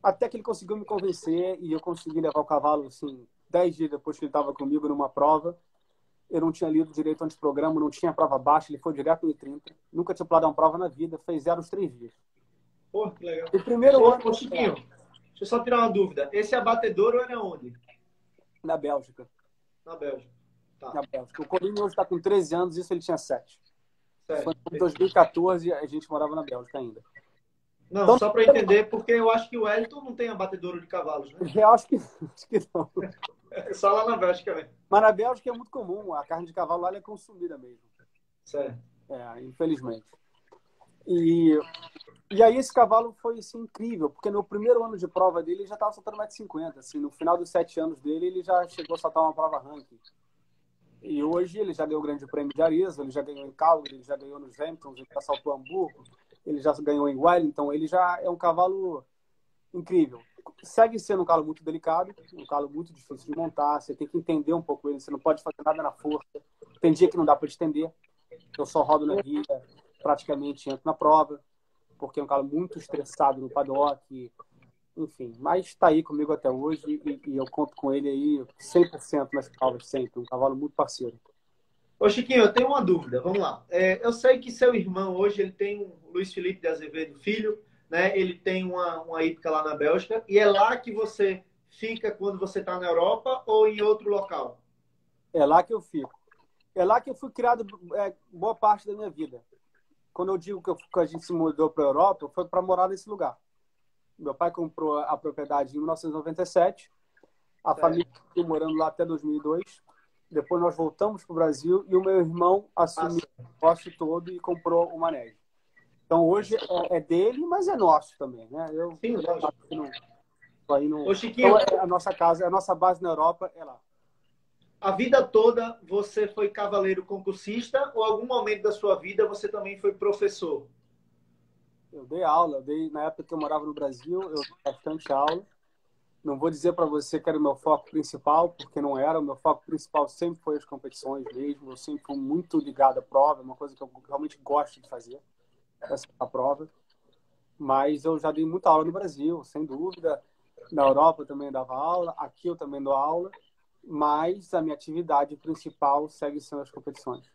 Até que ele conseguiu me convencer e eu consegui levar o cavalo, assim, 10 dias depois que ele estava comigo numa prova. Eu não tinha lido direito antes do programa, não tinha prova baixa, ele foi direto no 30. Nunca tinha pulado uma prova na vida, fez 0 os 3 dias. Pô, que legal. O primeiro ano... Chiquinho, deixa eu só tirar uma dúvida. Esse abatedouro era onde? Na Bélgica. Na Bélgica. Tá. Na Bélgica. O Colinho hoje está com 13 anos, isso ele tinha 7. Certo. Foi em 2014, a gente morava na Bélgica ainda. Não, então, só para entender, porque eu acho que o Wellington não tem abatedouro de cavalos, né? Eu acho que não. É só lá na Bélgica mesmo. Mas na Bélgica é muito comum, a carne de cavalo lá é consumida mesmo. Certo. Infelizmente. E aí esse cavalo foi assim, incrível, porque no primeiro ano de prova dele ele já estava soltando 1,50 m. Assim, no final dos 7 anos dele, ele já chegou a soltar uma prova ranking. E hoje ele já ganhou o Grande Prêmio de Arezzo, ele já ganhou em Calgary, ele já ganhou nos Hamptons, ele já saltou Hamburgo, ele já ganhou em Wellington, ele já é um cavalo incrível. Segue sendo um cavalo muito delicado, um cavalo muito difícil de montar, você tem que entender um pouco ele, você não pode fazer nada na força. Tem dia que não dá para estender, eu só rodo na guia, praticamente entro na prova, porque é um cavalo muito estressado no paddock, enfim. Mas está aí comigo até hoje e eu conto com ele aí 100% nas provas, sempre. Um cavalo muito parceiro. Ô, Chiquinho, eu tenho uma dúvida, vamos lá. Eu sei que seu irmão hoje, ele tem o Luiz Felipe de Azevedo Filho, né? Ele tem uma hípica lá na Bélgica, e é lá que você fica quando você está na Europa ou em outro local? É lá que eu fico. É lá que eu fui criado boa parte da minha vida. Quando eu digo que a gente se mudou para a Europa, foi para morar nesse lugar. Meu pai comprou a propriedade em 1997. A família ficou morando lá até 2002. Depois nós voltamos para o Brasil e o meu irmão assumiu o negócio todo e comprou o manejo. Então hoje é dele, mas é nosso também, né? Sim, lógico. Ô, Chiquinho, então, a nossa casa, a nossa base na Europa é lá. A vida toda você foi cavaleiro concursista ou algum momento da sua vida você também foi professor? Eu dei aula, na época que eu morava no Brasil, eu dei bastante aula. Não vou dizer para você que era o meu foco principal, porque não era. O meu foco principal sempre foi as competições mesmo. Eu sempre fui muito ligado à prova, é uma coisa que eu realmente gosto de fazer, essa é a prova. Mas eu já dei muita aula no Brasil, sem dúvida. Na Europa eu também dava aula, aqui eu também dou aula, mas a minha atividade principal segue sendo as competições.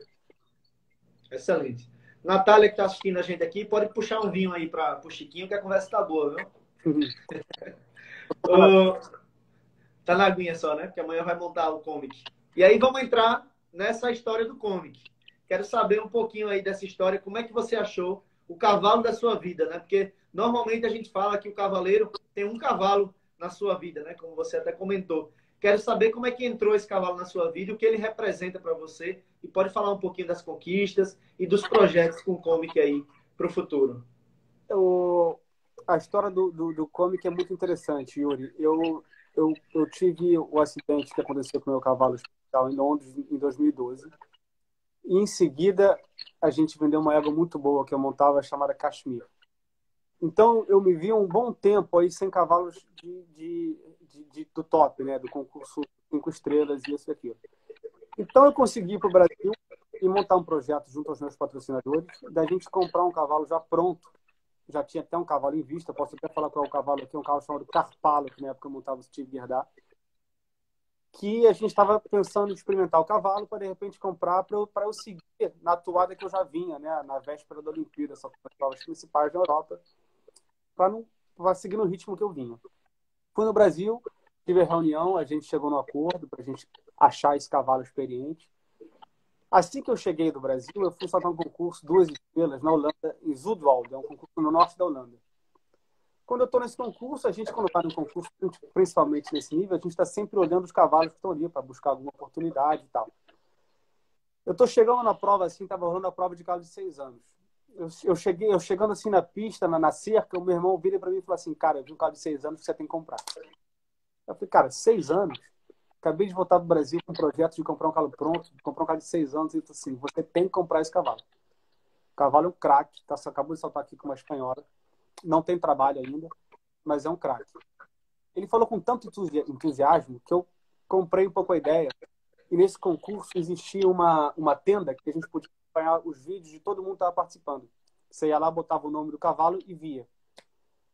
Excelente. Natália, que está assistindo a gente aqui, pode puxar um vinho aí para o Chiquinho, que a conversa está boa, viu? Tá na aguinha só, né? Porque amanhã vai montar o comic. E aí vamos entrar nessa história do comic. Quero saber um pouquinho aí dessa história, como é que você achou o cavalo da sua vida, né? Porque normalmente a gente fala que o cavaleiro tem um cavalo na sua vida, né? Como você até comentou. Quero saber como é que entrou esse cavalo na sua vida, o que ele representa para você, e pode falar um pouquinho das conquistas e dos projetos com o Comic aí para o futuro. A história do Comic é muito interessante, Yuri. Eu tive o acidente que aconteceu com o meu cavalo especial em Londres em 2012. E em seguida, a gente vendeu uma égua muito boa que eu montava, chamada Kashmir. Então, eu me vi um bom tempo aí sem cavalos do top, né? Do concurso 5 estrelas e isso e aquilo. Então, eu consegui ir para o Brasil e montar um projeto junto aos meus patrocinadores da gente comprar um cavalo já pronto. Já tinha até um cavalo em vista. Posso até falar qual é o cavalo aqui. Um cavalo chamado Carpalo, que na época eu montava o Steve Guerdá. Que a gente estava pensando em experimentar o cavalo para, de repente, comprar para eu seguir na toada que eu já vinha, né? Na véspera da Olimpíada, só com as provas principais da Europa, para seguir no ritmo que eu vinha. Fui no Brasil, tive a reunião, a gente chegou no acordo para a gente achar esse cavalo experiente. Assim que eu cheguei do Brasil, eu fui soltar um concurso 2 estrelas na Holanda, em Zutphen, é um concurso no norte da Holanda. Quando eu estou nesse concurso, a gente, quando está no concurso, principalmente nesse nível, a gente está sempre olhando os cavalos que estão ali para buscar alguma oportunidade e tal. Eu estou chegando na prova, assim, estava rolando a prova de cavalo de 6 anos. Eu chegando assim na pista, na cerca, o meu irmão vira para mim e fala assim, cara, eu vi um cavalo de 6 anos que você tem que comprar. Eu falei, cara, 6 anos? Acabei de voltar do Brasil com um projeto de comprar um cavalo pronto, comprar um cavalo de 6 anos, e ele falou assim, você tem que comprar esse cavalo. O cavalo é um craque, tá? Acabou de saltar aqui com uma espanhola. Não tem trabalho ainda, mas é um craque. Ele falou com tanto entusiasmo que eu comprei um pouco a ideia. E nesse concurso existia uma tenda que a gente podia acompanhar os vídeos de todo mundo que estava participando. Você ia lá, botava o nome do cavalo e via.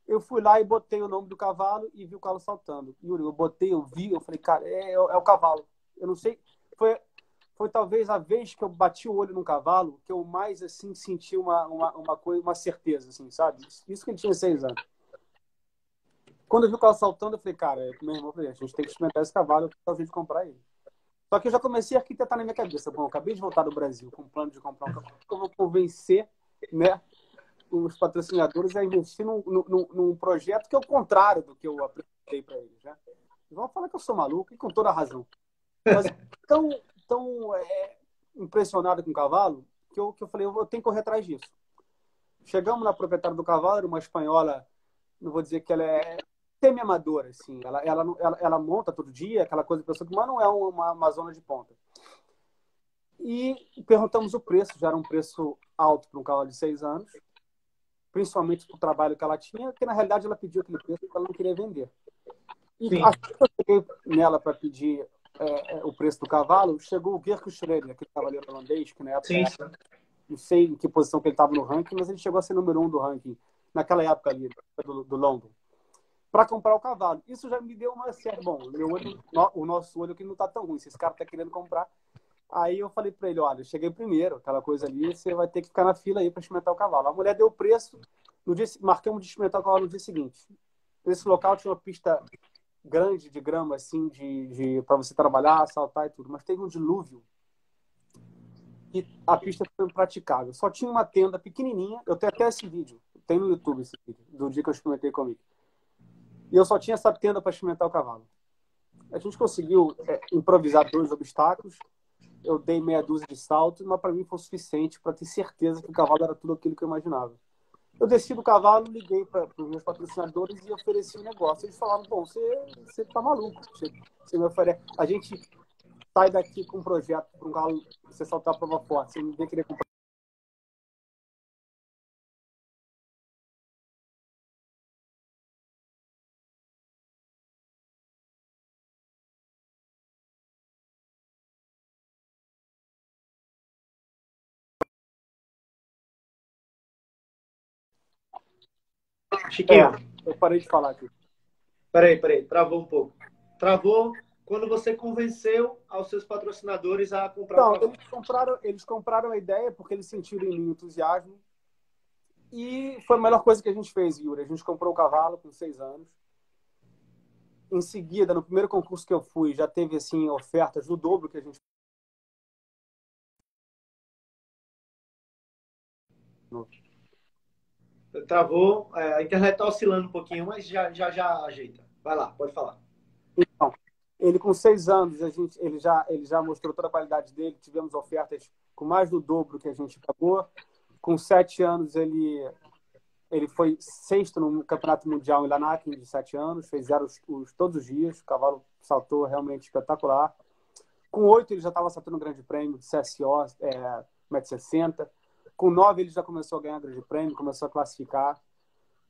Eu fui lá e botei o nome do cavalo e vi o cavalo saltando. Yuri, eu vi, eu falei, cara, é o cavalo. Eu não sei, foi talvez a vez que eu bati o olho num cavalo que eu mais, assim, senti uma coisa, uma certeza, assim, sabe? Isso que ele tinha 6 anos. Quando eu vi o cavalo saltando, eu falei, cara, meu irmão, a gente tem que experimentar esse cavalo, eu talvez de comprar ele. Só que eu já comecei a arquitetar na minha cabeça. Bom, eu acabei de voltar do Brasil com o plano de comprar um cavalo, eu vou convencer, né, os patrocinadores a investir num projeto que é o contrário do que eu apresentei para eles, né? Vão falar que eu sou maluco, e com toda a razão. Mas tão impressionado com o cavalo que eu falei, eu tenho que correr atrás disso. Chegamos na proprietária do cavalo, era uma espanhola, não vou dizer que ela é semi-amadora, assim. Ela monta todo dia, aquela coisa de pessoa, mas não é uma zona de ponta. E perguntamos o preço, já era um preço alto para um cavalo de 6 anos, principalmente para o trabalho que ela tinha, porque na realidade ela pediu aquele preço porque ela não queria vender. E assim que eu cheguei nela para pedir o preço do cavalo, chegou o Gerco Schroeder, aquele cavaleiro holandês, que na época, não sei em que posição que ele estava no ranking, mas ele chegou a ser número 1 do ranking, naquela época ali, do London, para comprar o cavalo. Isso já me deu uma certa... Bom, o nosso olho aqui não está tão ruim, se esse cara está querendo comprar. Aí eu falei para ele, olha, eu cheguei primeiro, aquela coisa ali, você vai ter que ficar na fila aí para experimentar o cavalo. A mulher deu o preço, marcamos de experimentar o cavalo no dia seguinte. Esse local tinha uma pista grande de grama, assim, para você trabalhar, saltar e tudo, mas teve um dilúvio e a pista foi impraticável. Só tinha uma tenda pequenininha, eu tenho até esse vídeo, tem no YouTube esse vídeo, do dia que eu experimentei comigo. E eu só tinha essa tenda para experimentar o cavalo. A gente conseguiu improvisar 2 obstáculos, eu dei meia dúzia de saltos, mas para mim foi o suficiente para ter certeza que o cavalo era tudo aquilo que eu imaginava. Eu desci do cavalo, liguei para os meus patrocinadores e ofereci o negócio. Eles falaram, bom, você tá maluco. Você me oferece. A gente sai daqui com um projeto para um cavalo, você saltar a prova forte. Você não vem querer comprar. Chiquinho, eu parei de falar aqui. Peraí, travou um pouco. Travou quando você convenceu aos seus patrocinadores a comprar o cavalo. Eles compraram a ideia porque eles sentiram em mim entusiasmo. E foi a melhor coisa que a gente fez, Yuri. A gente comprou o cavalo com 6 anos. Em seguida, no primeiro concurso que eu fui, já teve assim ofertas do dobro que a gente... Travou, a internet está oscilando um pouquinho, mas já ajeita. Vai lá, pode falar. Então, Ele com 6 anos, ele já mostrou toda a qualidade dele. Tivemos ofertas com mais do dobro que a gente pagou. Com 7 anos, ele foi sexto no Campeonato Mundial em Lanaken, de 7 anos. Fez todos os dias. O cavalo saltou realmente espetacular. Com 8, ele já estava saltando um grande prêmio de CSO, 1,60 m. Com 9, ele já começou a ganhar grande prêmio, começou a classificar.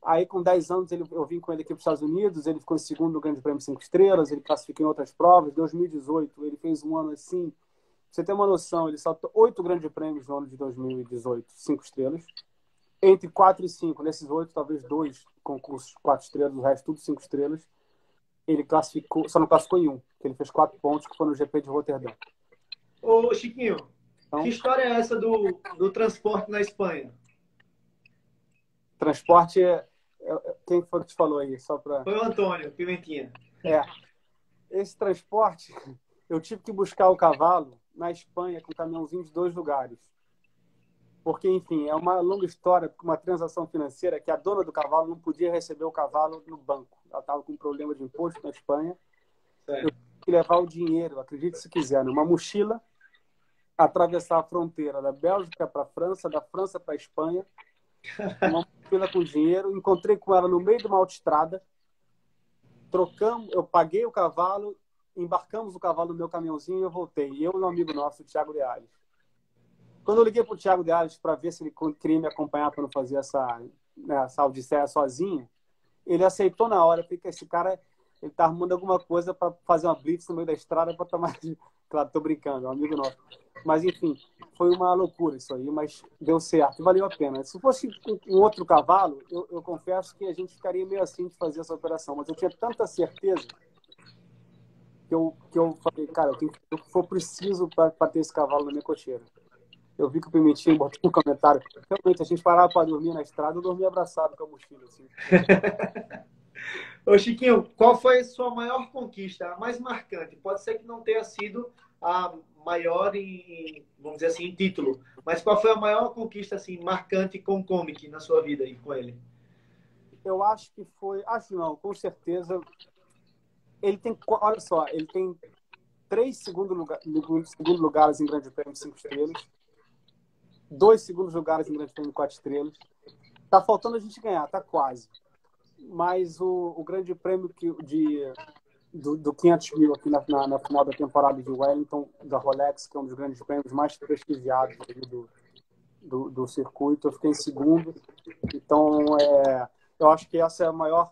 Aí, com 10 anos, eu vim com ele aqui para os Estados Unidos, ele ficou em segundo no Grande Prêmio 5 Estrelas, ele classificou em outras provas. Em 2018, ele fez um ano assim, pra você ter uma noção, ele saltou 8 grandes prêmios no ano de 2018, 5 estrelas. Entre 4 e 5, nesses 8, talvez 2 concursos 4 estrelas, o resto tudo 5 estrelas. Ele classificou, só não classificou em um, que ele fez 4 pontos, que foi no GP de Roterdã. Ô, Chiquinho, então, que história é essa do transporte na Espanha? Transporte, quem foi que te falou aí? Foi o Antônio Pimentinha. Esse transporte, eu tive que buscar o cavalo na Espanha com um caminhãozinho de 2 lugares. Porque, enfim, é uma longa história, com uma transação financeira que a dona do cavalo não podia receber o cavalo no banco. Ela estava com um problema de imposto na Espanha. Certo. Eu tive que levar o dinheiro, acredite se quiser, numa mochila, atravessar a fronteira da Bélgica para a França, da França para a Espanha, uma mochila com dinheiro. Encontrei com ela no meio de uma autoestrada. Eu paguei o cavalo, embarcamos o cavalo no meu caminhãozinho e eu voltei. Eu e um amigo nosso, o Thiago Leales. Quando eu liguei para o Thiago Leales para ver se ele queria me acompanhar para não fazer essa odisseia sozinho, ele aceitou na hora. Eu falei que esse cara ele tá arrumando alguma coisa para fazer uma blitz no meio da estrada para tomar... Claro, tô brincando, é um amigo nosso. Mas, enfim, foi uma loucura isso aí, mas deu certo e valeu a pena. Se fosse um outro cavalo, eu confesso que a gente ficaria meio assim de fazer essa operação, mas eu tinha tanta certeza que eu falei, cara, eu tenho que fazer o que for preciso para ter esse cavalo na minha cocheira. Eu vi que o Pimentinho botou um comentário. Realmente, a gente parava para dormir na estrada, eu dormia abraçado com a mochila. Assim. Ô, Chiquinho, qual foi a sua maior conquista, a mais marcante? Pode ser que não tenha sido a maior vamos dizer assim, em título, mas qual foi a maior conquista assim, marcante com o Comic na sua vida e com ele? Eu acho que foi... Acho não, com certeza. Ele tem, olha só, ele tem 3 segundos lugares em Grande Prêmio de 5 estrelas, 2 segundos lugares em Grande Prêmio de 4 estrelas. Tá faltando a gente ganhar, tá quase. Mas o Grande Prêmio do 500 mil aqui na final da temporada de Wellington, da Rolex, que é um dos grandes prêmios mais prestigiados do circuito, eu fiquei em segundo. Então, eu acho que essa é a maior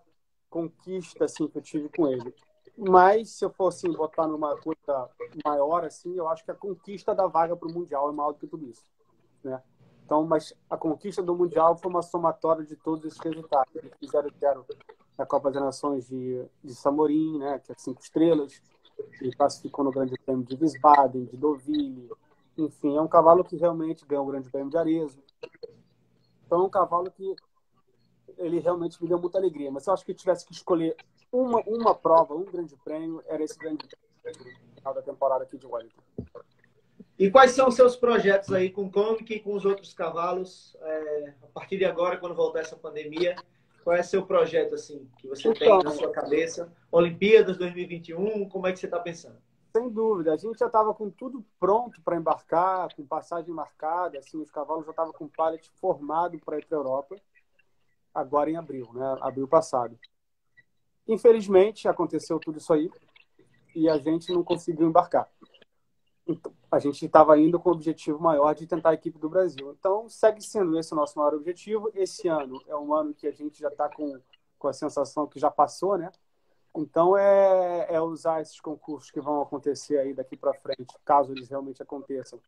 conquista assim, que eu tive com ele. Mas, se eu fosse botar numa coisa maior, assim, eu acho que a conquista da vaga para o Mundial é maior do que tudo isso. Né? Então, mas a conquista do Mundial foi uma somatória de todos esses resultados. Ele fez 0-0 na Copa das Nações de Samorim, né, que é 5 estrelas. Ele classificou no Grande Prêmio de Wiesbaden, de Deauville. Enfim, é um cavalo que realmente ganhou o Grande Prêmio de Arezzo. Então, é um cavalo que ele realmente me deu muita alegria. Mas eu acho que tivesse que escolher uma prova, um grande prêmio, era esse grande prêmio no final da temporada aqui de Wellington. E quais são os seus projetos aí com o Comic e com os outros cavalos? A partir de agora, quando voltar essa pandemia, qual é o seu projeto assim, que você tem na sua cabeça? Olimpíadas 2021, como é que você está pensando? Sem dúvida. A gente já estava com tudo pronto para embarcar, com passagem marcada, assim, os cavalos já estavam com o pallet formado para ir para a Europa, agora em abril, né? Abril passado. Infelizmente, aconteceu tudo isso aí e a gente não conseguiu embarcar. Então, a gente estava indo com o objetivo maior de tentar a equipe do Brasil. Então, segue sendo esse o nosso maior objetivo. Esse ano é um ano que a gente já está com a sensação que já passou, né? Então, é usar esses concursos que vão acontecer aí daqui para frente, caso eles realmente aconteçam,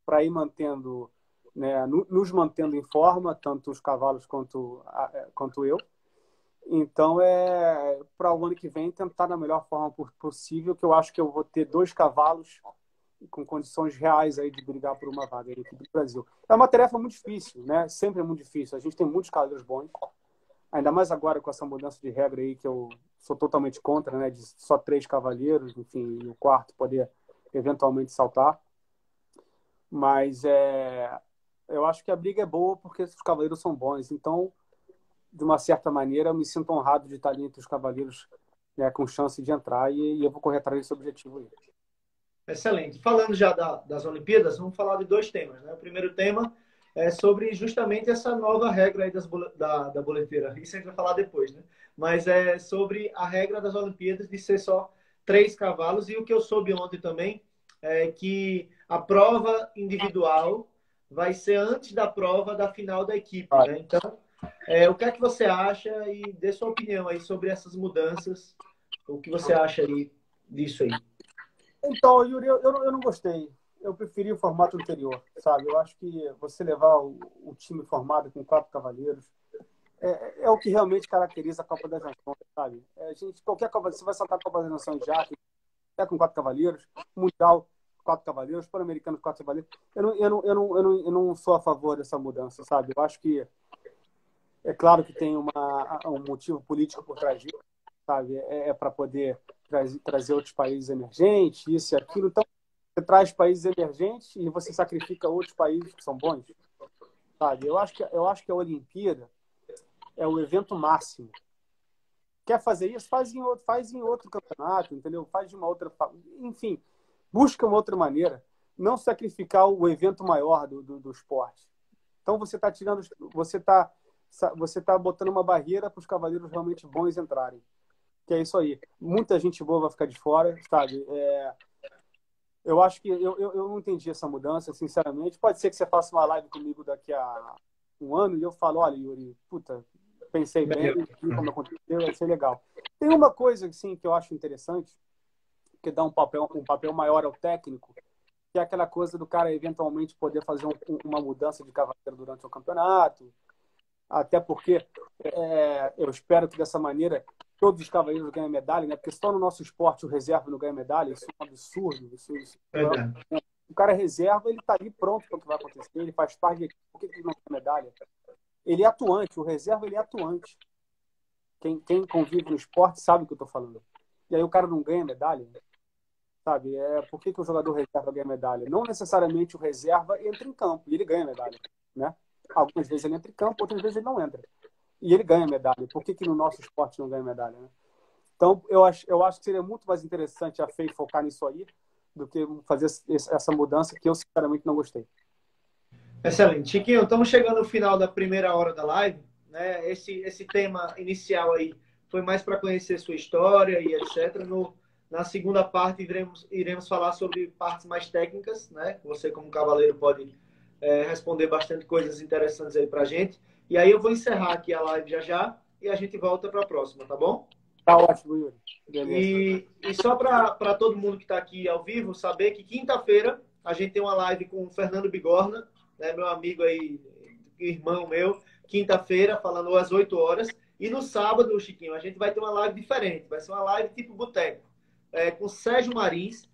para ir mantendo, né, nos mantendo em forma, tanto os cavalos quanto eu. Então, para o ano que vem, tentar da melhor forma possível, que eu acho que eu vou ter 2 cavalos com condições reais aí de brigar por uma vaga na equipe do Brasil. É uma tarefa muito difícil, né? Sempre é muito difícil. A gente tem muitos cavaleiros bons, ainda mais agora com essa mudança de regra aí, que eu sou totalmente contra, né? De só 3 cavaleiros, enfim, e o quarto poder eventualmente saltar. Mas eu acho que a briga é boa porque os cavaleiros são bons. Então, de uma certa maneira, eu me sinto honrado de estar ali entre os cavaleiros né, com chance de entrar e eu vou correr atrás desse objetivo aí. Excelente. Falando já das Olimpíadas, vamos falar de dois temas, né? O primeiro tema é sobre justamente essa nova regra aí da boleteira. Isso a gente vai falar depois, né? Mas é sobre a regra das Olimpíadas de ser só 3 cavalos. E o que eu soube ontem também é que a prova individual vai ser antes da prova da final da equipe, né? Então, o que é que você acha e dê sua opinião aí sobre essas mudanças. O que você acha aí disso aí? Então, Yuri, eu não gostei. Eu preferi o formato anterior, sabe? Eu acho que você levar o time formado com 4 cavaleiros é o que realmente caracteriza a Copa das Nações, sabe? Qualquer Copa, você vai saltar a Copa das Nações já, que é com 4 cavaleiros, Mundial, 4 cavaleiros, Pan-Americano, 4 cavaleiros. Eu não sou a favor dessa mudança, sabe? Eu acho que é claro que tem um motivo político por trás disso, sabe? Para poder trazer outros países emergentes, isso e aquilo. Então, você traz países emergentes e você sacrifica outros países que são bons, sabe? Eu acho que a Olimpíada é o evento máximo. Quer fazer isso? Faz em outro campeonato, entendeu? Faz de uma outra... Enfim, busca uma outra maneira. Não sacrificar o evento maior do esporte. Então, você está tirando... Você tá botando uma barreira para os cavaleiros realmente bons entrarem. Que é isso aí. Muita gente boa vai ficar de fora, sabe? Eu acho que eu não entendi essa mudança, sinceramente. Pode ser que você faça uma live comigo daqui a um ano e eu falo, olha, Yuri, puta, pensei bem, como aconteceu, vai ser legal. Tem uma coisa, assim, que eu acho interessante, que dá um papel maior ao técnico, que é aquela coisa do cara eventualmente poder fazer uma mudança de cavaleiro durante o campeonato. Até porque eu espero que dessa maneira todos os cavaleiros ganhem medalha, né? Porque só no nosso esporte o reserva não ganha medalha, isso é um absurdo. O cara é reserva, ele está ali pronto para o que vai acontecer, ele faz parte de... Por que ele não ganha medalha? Ele é atuante, o reserva ele é atuante. Quem convive no esporte sabe o que eu estou falando. E aí o cara não ganha medalha, sabe? Por que o jogador reserva ganha medalha? Não necessariamente o reserva entra em campo e ele ganha medalha, né? Algumas vezes ele entra em campo, outras vezes ele não entra. E ele ganha medalha. Por que no nosso esporte não ganha medalha, né? Então, eu acho que seria muito mais interessante a FEI focar nisso aí do que fazer essa mudança que eu, sinceramente, não gostei. Excelente. Chiquinho, estamos chegando ao final da primeira hora da live, né? Esse tema inicial aí foi mais para conhecer sua história e etc. Na segunda parte, iremos falar sobre partes mais técnicas, né? Você, como cavaleiro, pode responder bastante coisas interessantes aí para a gente. E aí eu vou encerrar aqui a live já e a gente volta para a próxima, tá bom? Tá ótimo, Yuri. Beleza. E só para todo mundo que está aqui ao vivo, saber que quinta-feira a gente tem uma live com o Fernando Bigorna, né, meu amigo aí, irmão meu, quinta-feira, falando às 8 horas. E no sábado, Chiquinho, a gente vai ter uma live diferente. Vai ser uma live tipo boteco, com Sérgio Marins,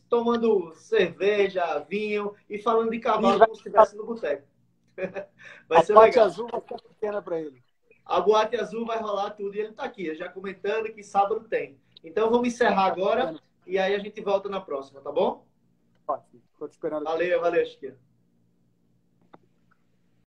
tomando cerveja, vinho e falando de cavalo como se estivesse no boteco. Vai ser legal. A boate azul vai ficar pequena para ele. A boate azul vai rolar tudo e ele está aqui, já comentando que sábado tem. Então vamos encerrar agora e aí a gente volta na próxima, tá bom? Ótimo. Estou te esperando. Valeu, Chiquinho.